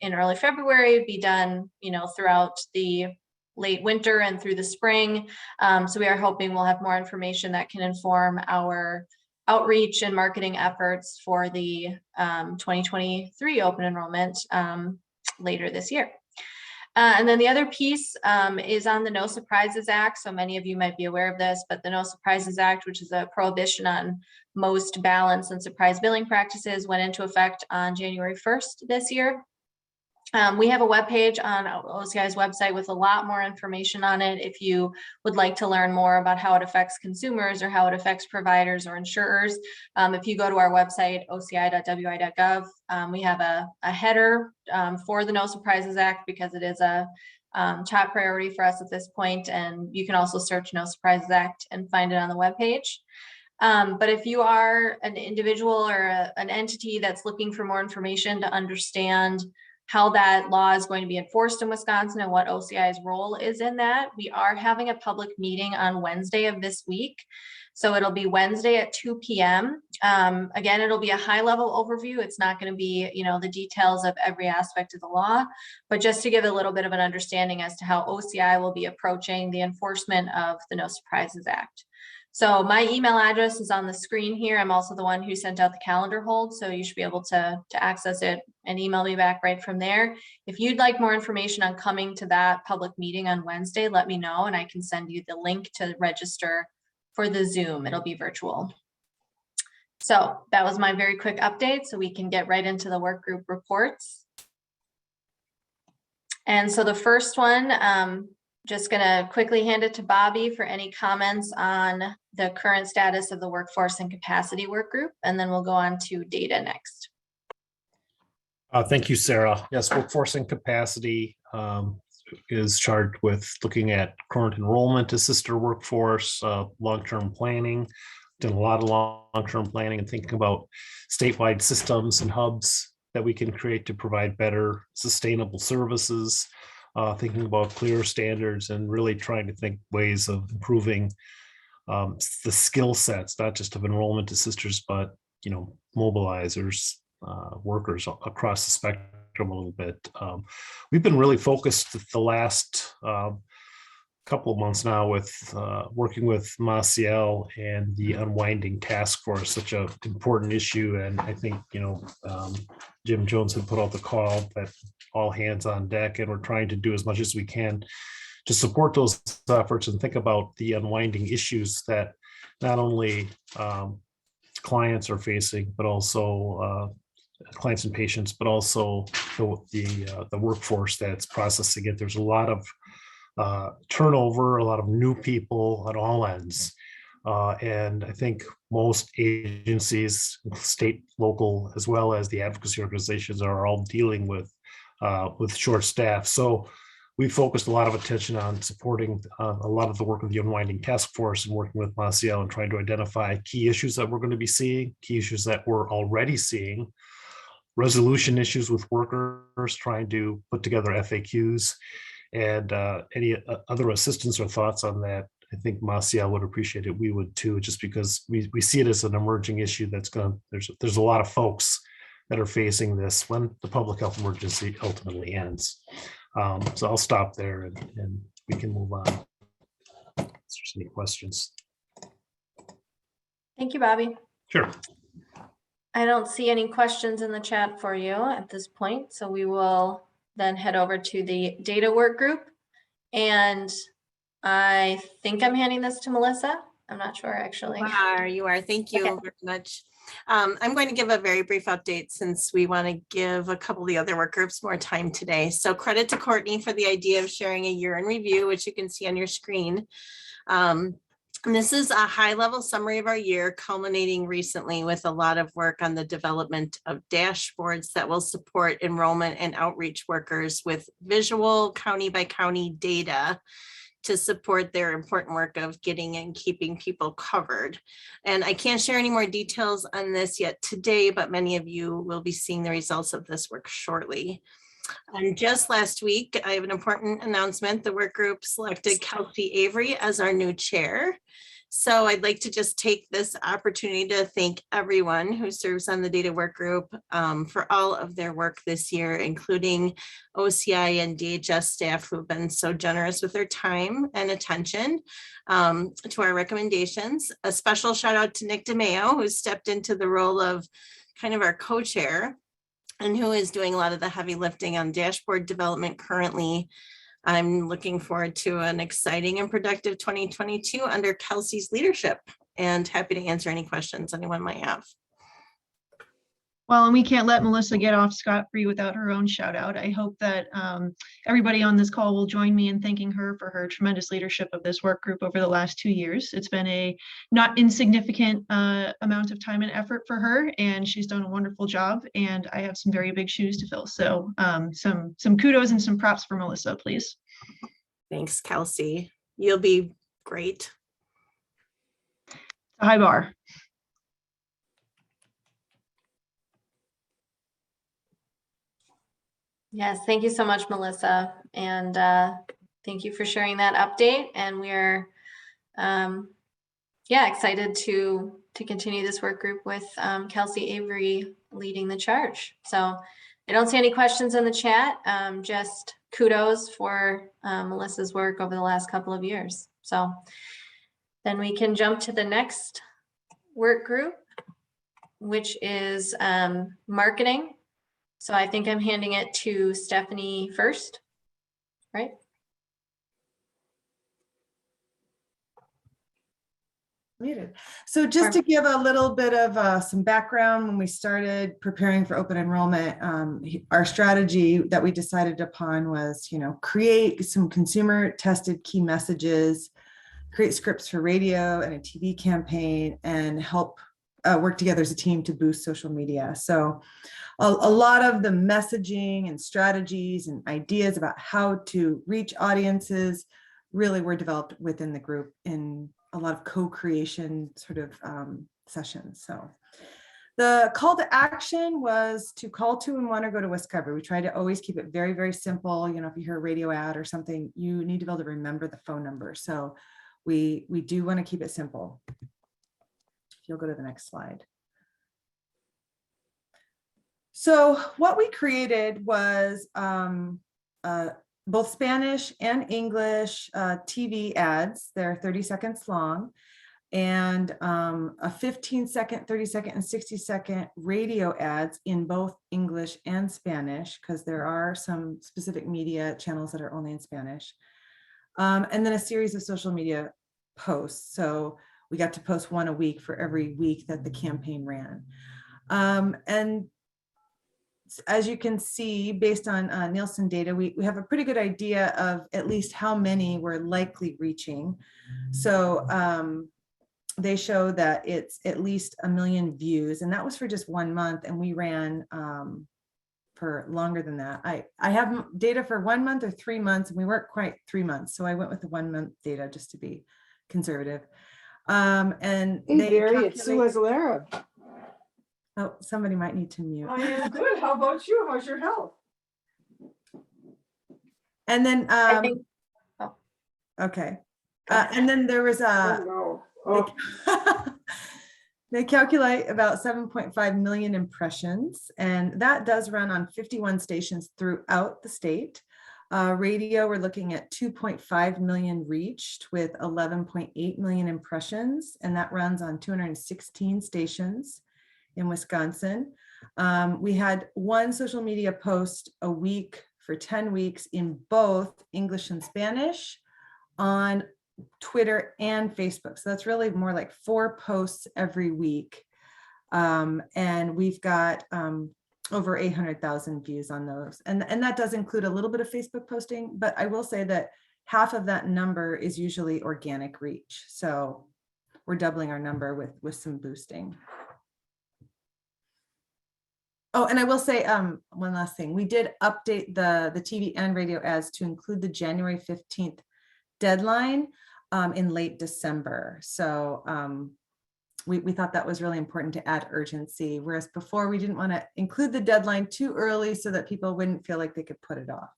in early February, it'd be done, throughout the late winter and through the spring. So we are hoping we'll have more information that can inform our outreach and marketing efforts for the 2023 open enrollment later this year. And then the other piece is on the No Surprises Act. So many of you might be aware of this, but the No Surprises Act, which is a prohibition on most balance and surprise billing practices, went into effect on January 1st this year. We have a webpage on OCI's website with a lot more information on it. If you would like to learn more about how it affects consumers or how it affects providers or insurers, if you go to our website, oci.wi.gov, we have a header for the No Surprises Act because it is a top priority for us at this point. And you can also search No Surprises Act and find it on the webpage. But if you are an individual or an entity that's looking for more information to understand how that law is going to be enforced in Wisconsin and what OCI's role is in that, we are having a public meeting on Wednesday of this week. So it'll be Wednesday at 2 p.m. Again, it'll be a high-level overview. It's not going to be, the details of every aspect of the law, but just to give a little bit of an understanding as to how OCI will be approaching the enforcement of the No Surprises Act. So my email address is on the screen here. I'm also the one who sent out the calendar hold, so you should be able to access it and email me back right from there. If you'd like more information on coming to that public meeting on Wednesday, let me know and I can send you the link to register for the Zoom. It'll be virtual. So that was my very quick update, so we can get right into the work group reports. And so the first one, just going to quickly hand it to Bobby for any comments on the current status of the workforce and capacity work group, and then we'll go on to data next. Thank you, Sarah. Yes, workforce and capacity is charged with looking at current enrollment, assisted workforce, long-term planning, done a lot of long-term planning and thinking about statewide systems and hubs that we can create to provide better sustainable services. Thinking about clear standards and really trying to think ways of improving the skill sets, not just of enrollment assisters, but mobilizers, workers across the spectrum a little bit. We've been really focused the last couple of months now with working with Maciel and the unwinding task force, such an important issue. And I think, Jim Jones had put out the call that all hands on deck, and we're trying to do as much as we can to support those efforts and think about the unwinding issues that not only clients are facing, but also clients and patients, but also the workforce that's processing it. There's a lot of turnover, a lot of new people at all ends. And I think most agencies, state, local, as well as the advocacy organizations are all dealing with short staff. So we focused a lot of attention on supporting a lot of the work of the unwinding task force and working with Maciel and trying to identify key issues that we're going to be seeing, key issues that we're already seeing, resolution issues with workers, trying to put together FAQs, and any other assistance or thoughts on that. I think Marcia would appreciate it. We would too, just because we see it as an emerging issue that's there's a lot of folks that are facing this when the public health emergency ultimately ends. So I'll stop there and we can move on. If there's any questions. Thank you, Bobby. Sure. I don't see any questions in the chat for you at this point, so we will then head over to the data work group. And I think I'm handing this to Melissa. I'm not sure, actually. You are. Thank you very much. I'm going to give a very brief update since we want to give a couple of the other work groups more time today. So credit to Courtney for the idea of sharing a year in review, which you can see on your screen. And this is a high-level summary of our year, culminating recently with a lot of work on the development of dashboards that will support enrollment and outreach workers with visual county-by-county data to support their important work of getting and keeping people covered. And I can't share any more details on this yet today, but many of you will be seeing the results of this work shortly. And just last week, I have an important announcement. The work group selected Kelsey Avery as our new chair. So I'd like to just take this opportunity to thank everyone who serves on the data work group for all of their work this year, including OCI and DHS staff who've been so generous with their time and attention to our recommendations. A special shout out to Nick DeMeo, who stepped into the role of kind of our co-chair and who is doing a lot of the heavy lifting on dashboard development currently. I'm looking forward to an exciting and productive 2022 under Kelsey's leadership, and happy to answer any questions anyone might have. Well, and we can't let Melissa get off scot-free without her own shout out. I hope that everybody on this call will join me in thanking her for her tremendous leadership of this work group over the last 2 years. It's been a not insignificant amount of time and effort for her, and she's done a wonderful job, and I have some very big shoes to fill. So some kudos and some props for Melissa, please. Thanks, Kelsey. You'll be great. A high bar. Yes, thank you so much, Melissa. And thank you for sharing that update. And we're excited to continue this work group with Kelsey Avery leading the charge. So I don't see any questions in the chat, just kudos for Melissa's work over the last couple of years. So then we can jump to the next work group, which is marketing. So I think I'm handing it to Stephanie first, right? Muted. So just to give a little bit of some background, when we started preparing for open enrollment, our strategy that we decided upon was, create some consumer tested key messages, create scripts for radio and a TV campaign, and help work together as a team to boost social media. So a lot of the messaging and strategies and ideas about how to reach audiences really were developed within the group in a lot of co-creation sort of sessions. So the call to action was to call to and want to go to Discovery. We try to always keep it very, very simple. If you hear a radio ad or something, you need to be able to remember the phone number. So we do want to keep it simple. If you'll go to the next slide. So what we created was both Spanish and English TV ads. They're 30 seconds long, and a 15-second, 30-second, and 60-second radio ads in both English and Spanish, because there are some specific media channels that are only in Spanish. And then a series of social media posts. So we got to post one a week for every week that the campaign ran. And as you can see, based on Nielsen data, we have a pretty good idea of at least how many we're likely reaching. So they show that it's at least 1 million views, and that was for just 1 month, and we ran for longer than that. I have data for 1 month or 3 months, and we weren't quite 3 months, so I went with the 1 month data just to be conservative. And hey, Barry, it's Sue Aguilera. Oh, somebody might need to mute. I am good. How about you? How's your health? And then, I think, okay. Go ahead. And then there was Oh, a, no. Oh, they calculate about 7.5 million impressions, and that does run on 51 stations throughout the state. Radio, we're looking at 2.5 million reached with 11.8 million impressions, and that runs on 216 stations in Wisconsin. We had one social media post a week for 10 weeks in both English and Spanish on Twitter and Facebook. So that's really more like 4 posts every week. And we've got over 800,000 views on those. And that does include a little bit of Facebook posting, but I will say that half of that number is usually organic reach. So we're doubling our number with some boosting. Oh, and I will say one last thing. We did update the TV and radio ads to include the January 15th deadline in late December. So we thought that was really important to add urgency, whereas before we didn't want to include the deadline too early so that people wouldn't feel like they could put it off.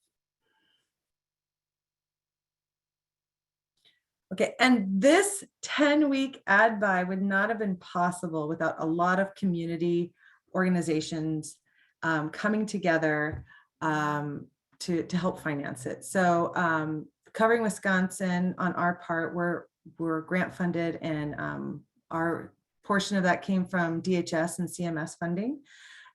Okay, and this 10-week ad buy would not have been possible without a lot of community organizations coming together to help finance it. So Covering Wisconsin, on our part, we're grant funded, and our portion of that came from DHS and CMS funding.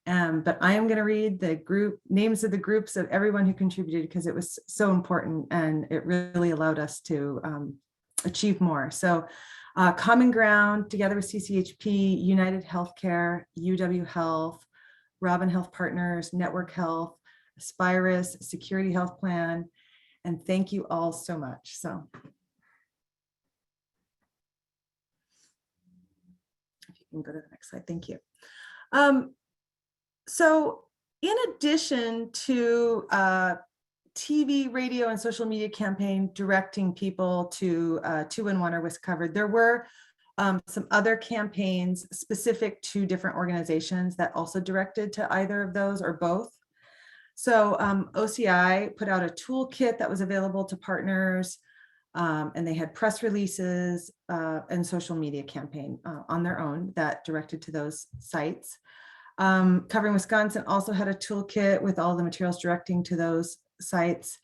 But I am going to read the names of the groups of everyone who contributed, because it was so important and it really allowed us to achieve more. So Common Ground, together with CCHP, United Healthcare, UW Health, Robin Health Partners, Network Health, Aspirus, Security Health Plan, and thank you all so much. So if you can go to the next slide, thank you. So in addition to TV, radio, and social media campaign directing people to 2-in-1 or WISC covered, there were some other campaigns specific to different organizations that also directed to either of those or both. So OCI put out a toolkit that was available to partners, and they had press releases and social media campaign on their own that directed to those sites. Covering Wisconsin also had a toolkit with all the materials directing to those sites.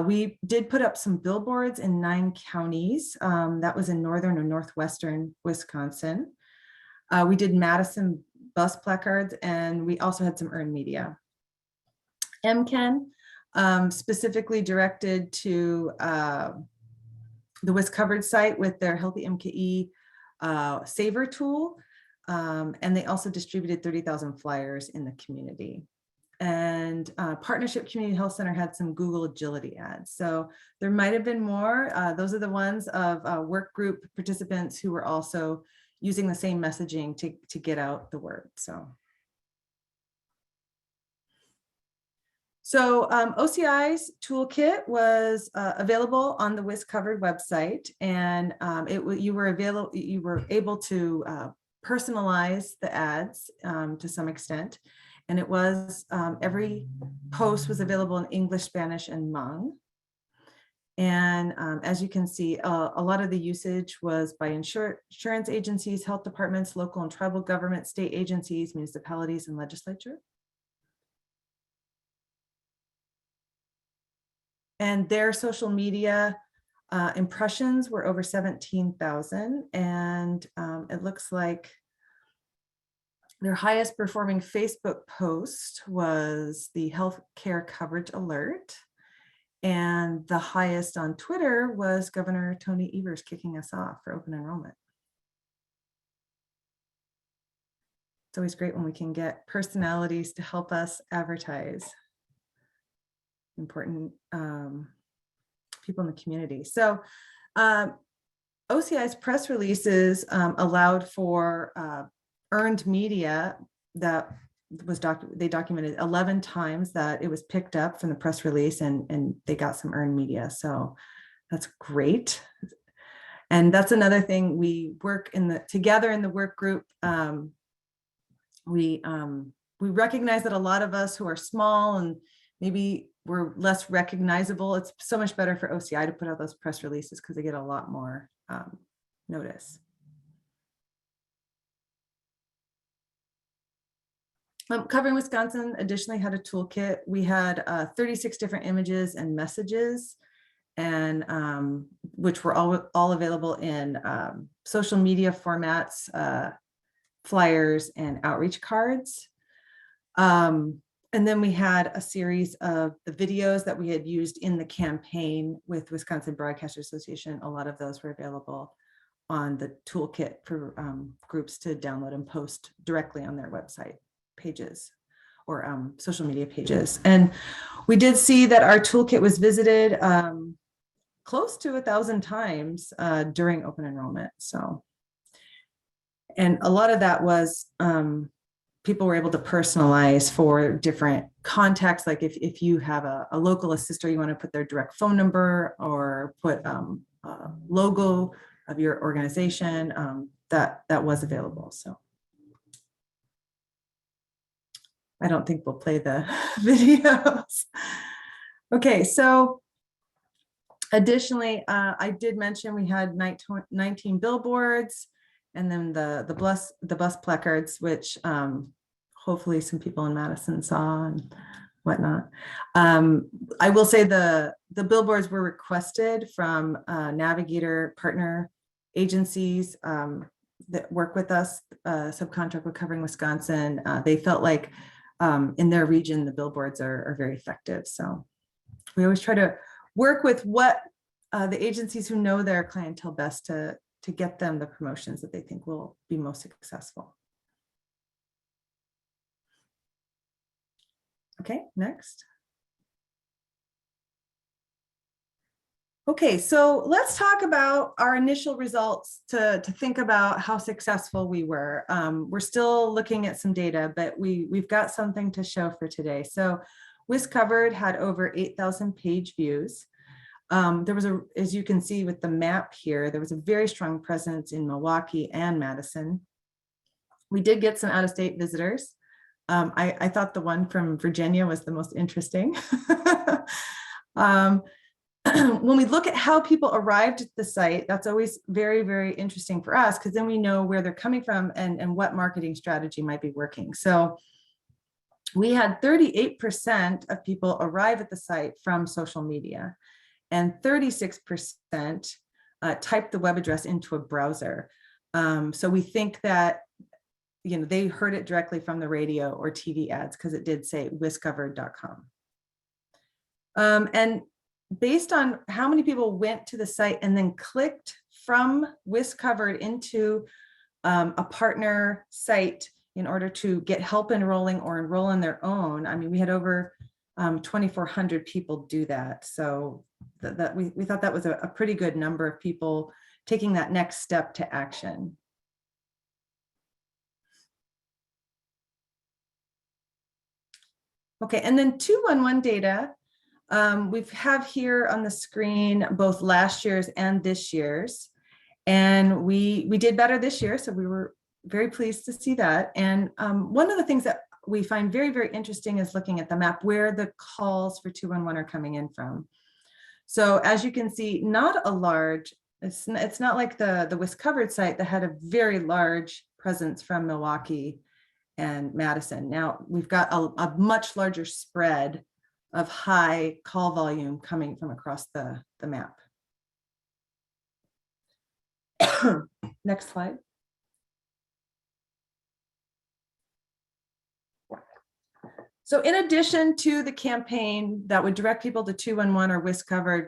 We did put up some billboards in 9 counties. That was in northern or northwestern Wisconsin. We did Madison bus placards, and we also had some earned media. MCAN specifically directed to the WISC covered site with their Healthy MKE Saver tool. And they also distributed 30,000 flyers in the community. And Partnership Community Health Center had some Google Agility ads. So there might have been more. Those are the ones of work group participants who were also using the same messaging to get out the word. So OCI's toolkit was available on the WISC covered website, and you were able to personalize the ads to some extent, and it was every post was available in English, Spanish, and Hmong. And as you can see, a lot of the usage was by insurance agencies, health departments, local and tribal government, state agencies, municipalities, and legislature. And their social media impressions were over 17,000. And it looks like their highest performing Facebook post was the healthcare coverage alert. And the highest on Twitter was Governor Tony Evers kicking us off for open enrollment. It's always great when we can get personalities to help us advertise important people in the community. So OCI's press releases allowed for earned media that was they documented 11 times that it was picked up from the press release, and they got some earned media. So that's great. And that's another thing we work together in the work group. we recognize that a lot of us who are small and maybe we're less recognizable, it's so much better for OCI to put out those press releases because they get a lot more notice. Covering Wisconsin additionally had a toolkit. We had 36 different images and messages, and which were all available in social media formats, flyers, and outreach cards. And then we had a series of the videos that we had used in the campaign with Wisconsin Broadcasters Association. A lot of those were available on the toolkit for groups to download and post directly on their website pages or social media pages. And we did see that our toolkit was visited close to 1,000 times during open enrollment. So, and a lot of that was people were able to personalize for different contacts. Like if you have a local assister, you want to put their direct phone number or put a logo of your organization, that was available. So I don't think we'll play the videos. Okay, so additionally, I did mention we had 19 billboards, and then the bus placards, which hopefully some people in Madison saw and whatnot. I will say the billboards were requested from Navigator partner agencies that work with us, subcontract with Covering Wisconsin. They felt like in their region, the billboards are very effective. So we always try to work with what the agencies who know their clientele best to get them the promotions that they think will be most successful. Okay, next. Okay, so let's talk about our initial results to think about how successful we were. We're still looking at some data, but we've got something to show for today. So WisCovered had over 8,000 page views. There was as you can see with the map here, there was a very strong presence in Milwaukee and Madison. We did get some out-of-state visitors. I thought the one from Virginia was the most interesting. When we look at how people arrived at the site, that's always very, very interesting for us, because then we know where they're coming from and what marketing strategy might be working. So we had 38% of people arrive at the site from social media, and 36% typed the web address into a browser. So we think that, you know, they heard it directly from the radio or TV ads, because it did say wiscovered.com. And based on how many people went to the site and then clicked from WisCovered into a partner site in order to get help enrolling or enroll on their own, I mean, we had over 2,400 people do that. So we thought that was a pretty good number of people taking that next step to action. Okay, and then 211 data. We have here on the screen both last year's and this year's, and we did better this year, so we were very pleased to see that. And one of the things that we find very, very interesting is looking at the map where the calls for 211 are coming in from. So as you can see, not a large, it's not like the WisCovered site that had a very large presence from Milwaukee and Madison. Now we've got a much larger spread of high call volume coming from across the map. Next slide. So in addition to the campaign that would direct people to 211 or WisCovered,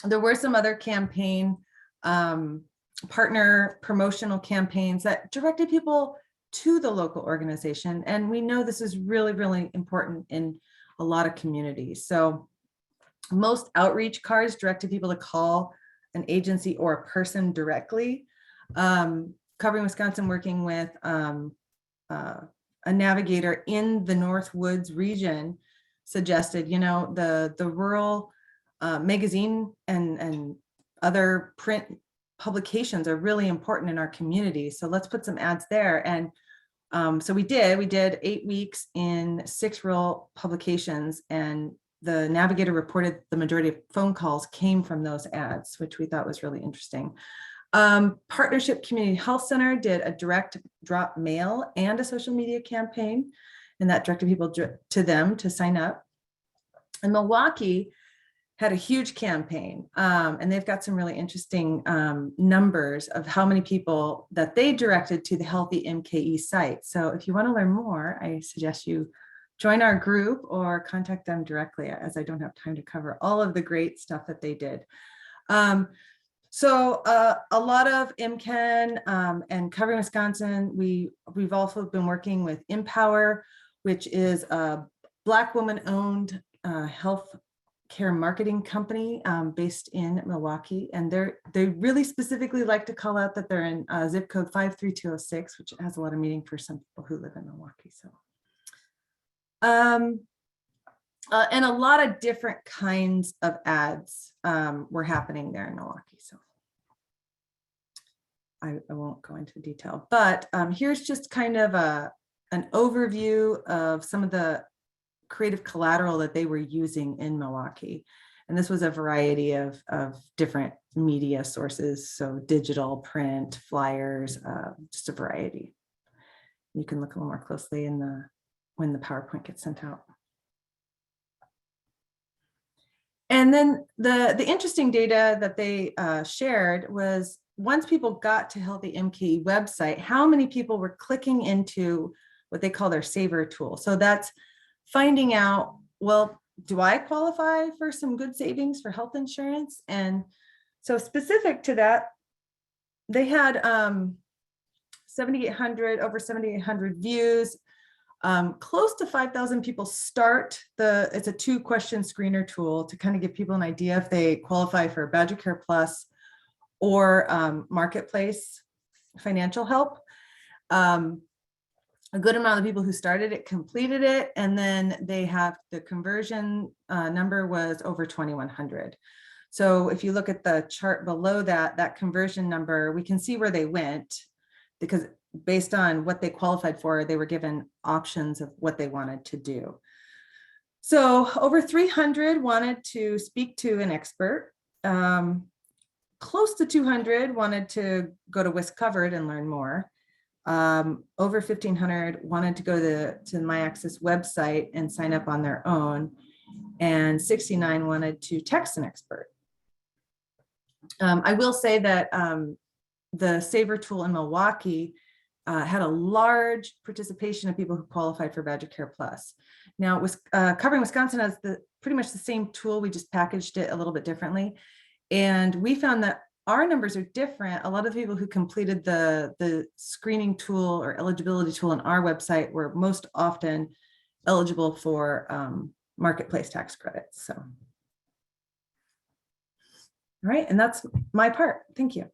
there were some other campaign partner promotional campaigns that directed people to the local organization. And we know this is really, really important in a lot of communities. So most outreach cards directed people to call an agency or a person directly. Covering Wisconsin, working with a navigator in the Northwoods region, suggested, you know, the rural magazine and other print publications are really important in our community. So let's put some ads there. And So we did 8 weeks in 6 rural publications, and the navigator reported the majority of phone calls came from those ads, which we thought was really interesting. Partnership Community Health Center did a direct drop mail and a social media campaign, and that directed people to them to sign up. And Milwaukee had a huge campaign, and they've got some really interesting numbers of how many people that they directed to the Healthy MKE site. So if you want to learn more, I suggest you join our group or contact them directly, as I don't have time to cover all of the great stuff that they did. So a lot of MCAN and Covering Wisconsin, we've also been working with Empower, which is a Black woman-owned health care marketing company based in Milwaukee, and they really specifically like to call out that they're in zip code 53206, which has a lot of meaning for some people who live in Milwaukee. So, and a lot of different kinds of ads were happening there in Milwaukee. So I won't go into detail, but here's just kind of an overview of some of the creative collateral that they were using in Milwaukee. And this was a variety of different media sources. So digital, print, flyers, just a variety. You can look a little more closely when the PowerPoint gets sent out. And then the interesting data that they shared was once people got to Healthy MKE website, how many people were clicking into what they call their saver tool. So that's finding out, well, do I qualify for some good savings for health insurance? And so specific to that, they had over 7,800 views, close to 5,000 people start it's a 2-question screener tool to kind of give people an idea if they qualify for Badger Care Plus or Marketplace financial help. A good amount of people who started it completed it, and then they have the conversion number was over 2,100. So if you look at the chart below that conversion number, we can see where they went, because based on what they qualified for, they were given options of what they wanted to do. So over 300 wanted to speak to an expert. Close to 200 wanted to go to WISC Covered and learn more. Over 1,500 wanted to go to the MyAccess website and sign up on their own, and 69 wanted to text an expert. I will say that the Saver tool in Milwaukee had a large participation of people who qualified for Badger Care Plus. Now, it was Covering Wisconsin has pretty much the same tool, we just packaged it a little bit differently, and we found that our numbers are different. A lot of the people who completed the screening tool or eligibility tool on our website were most often eligible for marketplace tax credits. So, all right, and that's my part. Thank you.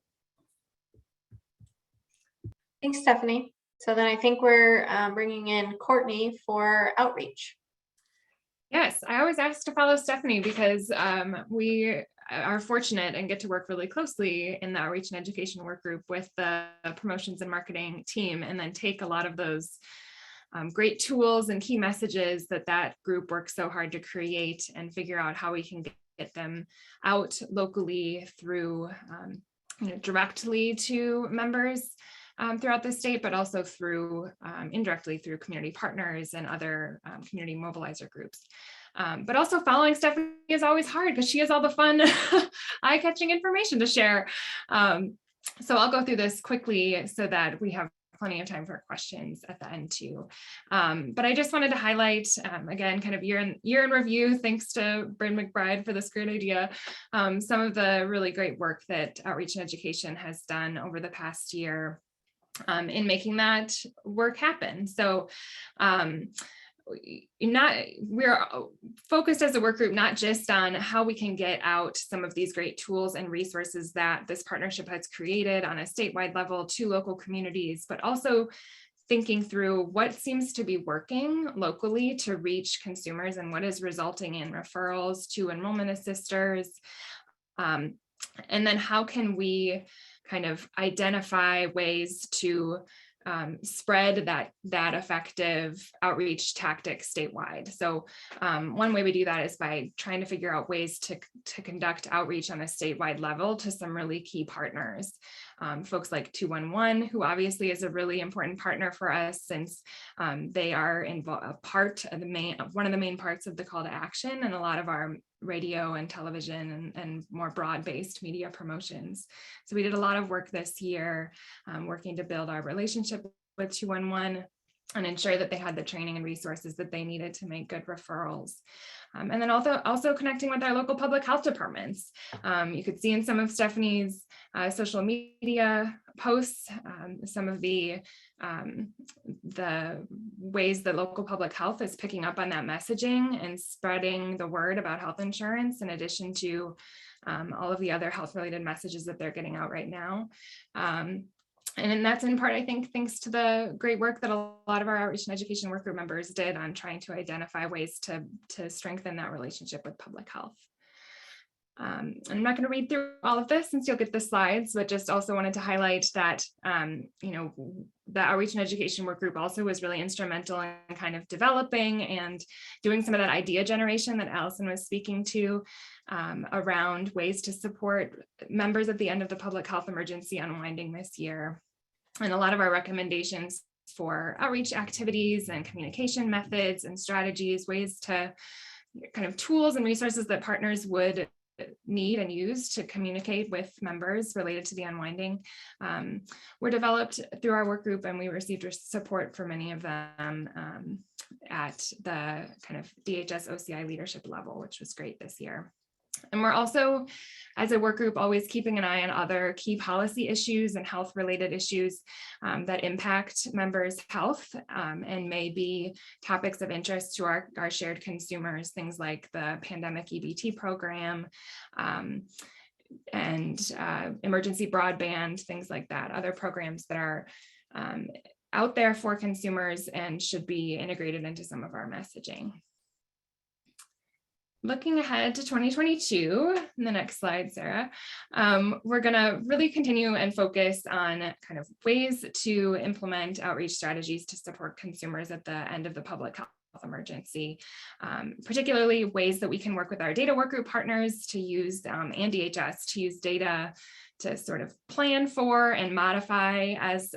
Thanks, Stephanie. So then I think we're bringing in Courtney for outreach. Yes, I always ask to follow Stephanie because we are fortunate and get to work really closely in the outreach and education work group with the promotions and marketing team, and then take a lot of those great tools and key messages that group works so hard to create and figure out how we can get them out locally through directly to members throughout the state, but also through indirectly through community partners and other community mobilizer groups. But also following Stephanie is always hard because she has all the fun eye-catching information to share. So I'll go through this quickly so that we have plenty of time for questions at the end too. But I just wanted to highlight, again, kind of year in review, thanks to Bryn McBride for this great idea, some of the really great work that Outreach and Education has done over the past year in making that work happen. So we're focused as a work group not just on how we can get out some of these great tools and resources that this partnership has created on a statewide level to local communities, but also thinking through what seems to be working locally to reach consumers and what is resulting in referrals to enrollment assisters. And then how can we kind of identify ways to spread that effective outreach tactic statewide. So one way we do that is by trying to figure out ways to conduct outreach on a statewide level to some really key partners. Folks like 211, who obviously is a really important partner for us, since they are one of the main parts of the call to action and a lot of our radio and television and more broad-based media promotions. So we did a lot of work this year working to build our relationship with 211 and ensure that they had the training and resources that they needed to make good referrals. And then also connecting with our local public health departments. You could see in some of Stephanie's social media posts, some of the ways that local public health is picking up on that messaging and spreading the word about health insurance, in addition to all of the other health related messages that they're getting out right now. And that's in part, I think, thanks to the great work that a lot of our outreach and education work group members did on trying to identify ways to strengthen that relationship with public health. I'm not going to read through all of this since you'll get the slides, but just also wanted to highlight that, the outreach and education work group also was really instrumental in kind of developing and doing some of that idea generation that Allison was speaking to around ways to support members at the end of the public health emergency unwinding this year. And a lot of our recommendations for outreach activities and communication methods and strategies, ways to kind of tools and resources that partners would need and use to communicate with members related to the unwinding were developed through our work group, and we received support for many of them at the kind of DHS OCI leadership level, which was great this year. And we're also, as a work group, always keeping an eye on other key policy issues and health related issues that impact members' health and may be topics of interest to our shared consumers, things like the pandemic EBT program and emergency broadband, things like that, other programs that are out there for consumers and should be integrated into some of our messaging. Looking ahead to 2022, in the next slide, Sarah, we're going to really continue and focus on kind of ways to implement outreach strategies to support consumers at the end of the public health emergency, particularly ways that we can work with our data work group partners to use, and DHS to use data to sort of plan for and modify as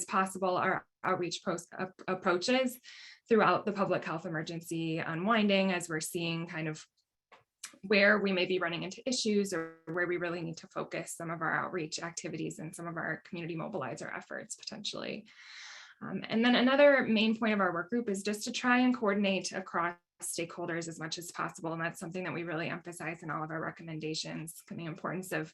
possible our outreach approaches throughout the public health emergency unwinding, as we're seeing kind of where we may be running into issues or where we really need to focus some of our outreach activities and some of our community mobilizer efforts potentially. And then another main point of our work group is just to try and coordinate across stakeholders as much as possible. And that's something that we really emphasize in all of our recommendations, the importance of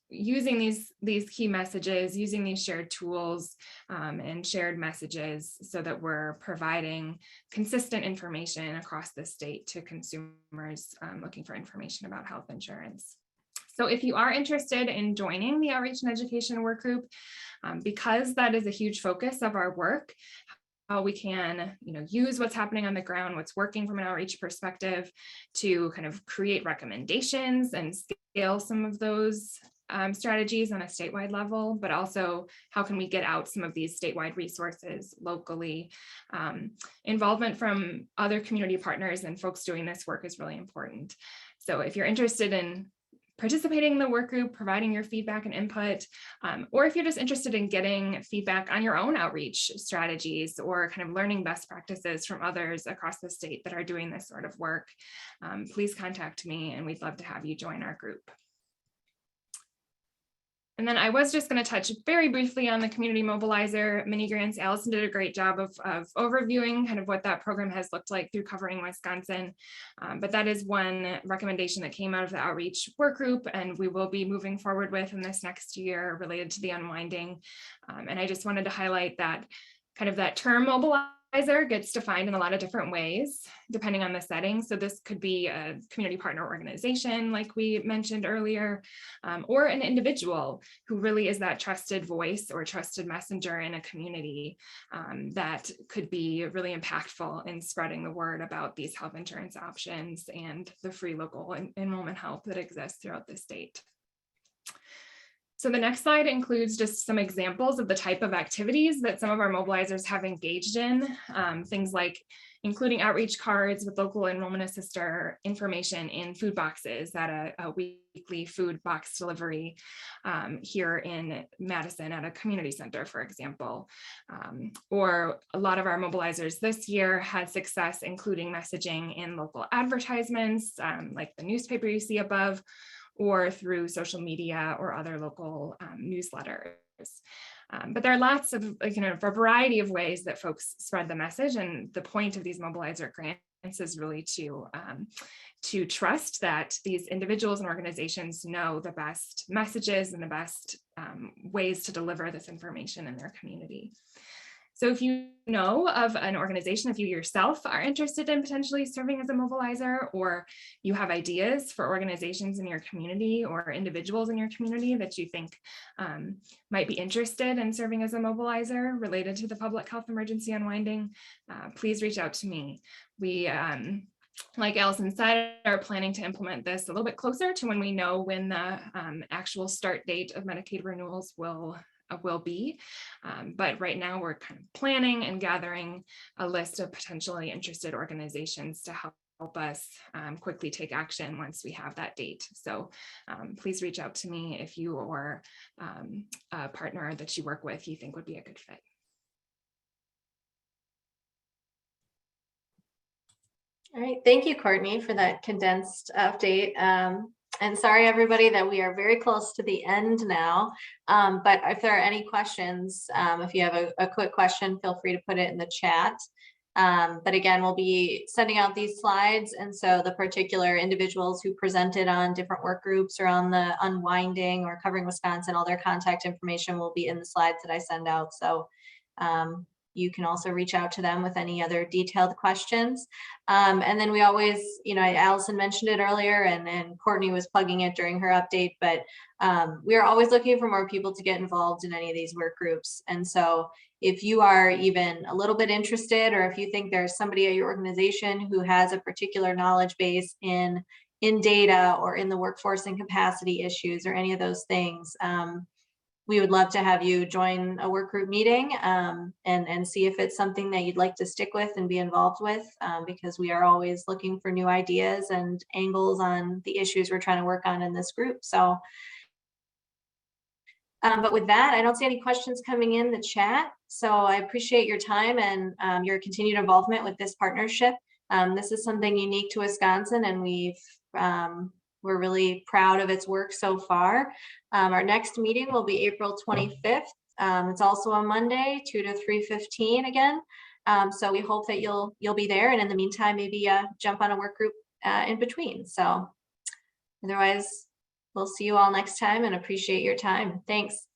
using these key messages, using these shared tools and shared messages so that we're providing consistent information across the state to consumers looking for information about health insurance. So if you are interested in joining the outreach and education work group, because that is a huge focus of our work, how we can use what's happening on the ground, what's working from an outreach perspective to kind of create recommendations and scale some of those strategies on a statewide level, but also how can we get out some of these statewide resources locally. Involvement from other community partners and folks doing this work is really important. So if you're interested in participating in the work group, providing your feedback and input, or if you're just interested in getting feedback on your own outreach strategies or kind of learning best practices from others across the state that are doing this sort of work, please contact me and we'd love to have you join our group. And then I was just going to touch very briefly on the community mobilizer mini grants. Allison did a great job of overviewing kind of what that program has looked like through covering Wisconsin. But that is one recommendation that came out of the outreach work group and we will be moving forward with in this next year related to the unwinding. And I just wanted to highlight that kind of that term mobilizer gets defined in a lot of different ways, depending on the setting. So this could be a community partner organization, like we mentioned earlier, or an individual who really is that trusted voice or trusted messenger in a community that could be really impactful in spreading the word about these health insurance options and the free local enrollment help that exists throughout the state. So the next slide includes just some examples of the type of activities that some of our mobilizers have engaged in, things like including outreach cards with local enrollment assister information in food boxes at a weekly food box delivery here in Madison at a community center, for example. Or a lot of our mobilizers this year had success including messaging in local advertisements, like the newspaper you see above, or through social media or other local newsletters. But there are lots of, a variety of ways that folks spread the message. And the point of these mobilizer grants is really to trust that these individuals and organizations know the best messages and the best ways to deliver this information in their community. So if you know of an organization, if you yourself are interested in potentially serving as a mobilizer, or you have ideas for organizations in your community or individuals in your community that you think might be interested in serving as a mobilizer related to the public health emergency unwinding, please reach out to me. We, like Allison said, are planning to implement this a little bit closer to when we know when the actual start date of Medicaid renewals will be. But right now we're kind of planning and gathering a list of potentially interested organizations to help us quickly take action once we have that date. So please reach out to me if you or a partner that you work with you think would be a good fit. All right, thank you, Courtney, for that condensed update. And sorry, everybody, that we are very close to the end now. But if there are any questions, if you have a quick question, feel free to put it in the chat. But again, we'll be sending out these slides. And so the particular individuals who presented on different work groups or on the unwinding or covering Wisconsin, all their contact information will be in the slides that I send out. So you can also reach out to them with any other detailed questions. And then we always, Allison mentioned it earlier and Courtney was plugging it during her update, but we are always looking for more people to get involved in any of these work groups. And so if you are even a little bit interested, or if you think there's somebody at your organization who has a particular knowledge base in data or in the workforce and capacity issues or any of those things, we would love to have you join a work group meeting and see if it's something that you'd like to stick with and be involved with, because we are always looking for new ideas and angles on the issues we're trying to work on in this group. So, but with that, I don't see any questions coming in the chat. So I appreciate your time and your continued involvement with this partnership. This is something unique to Wisconsin, and we're really proud of its work so far. Our next meeting will be April 25th. It's also a Monday, 2 to 3:15 again. So we hope that you'll be there. And in the meantime, maybe jump on a work group in between. So otherwise, we'll see you all next time and appreciate your time. Thanks.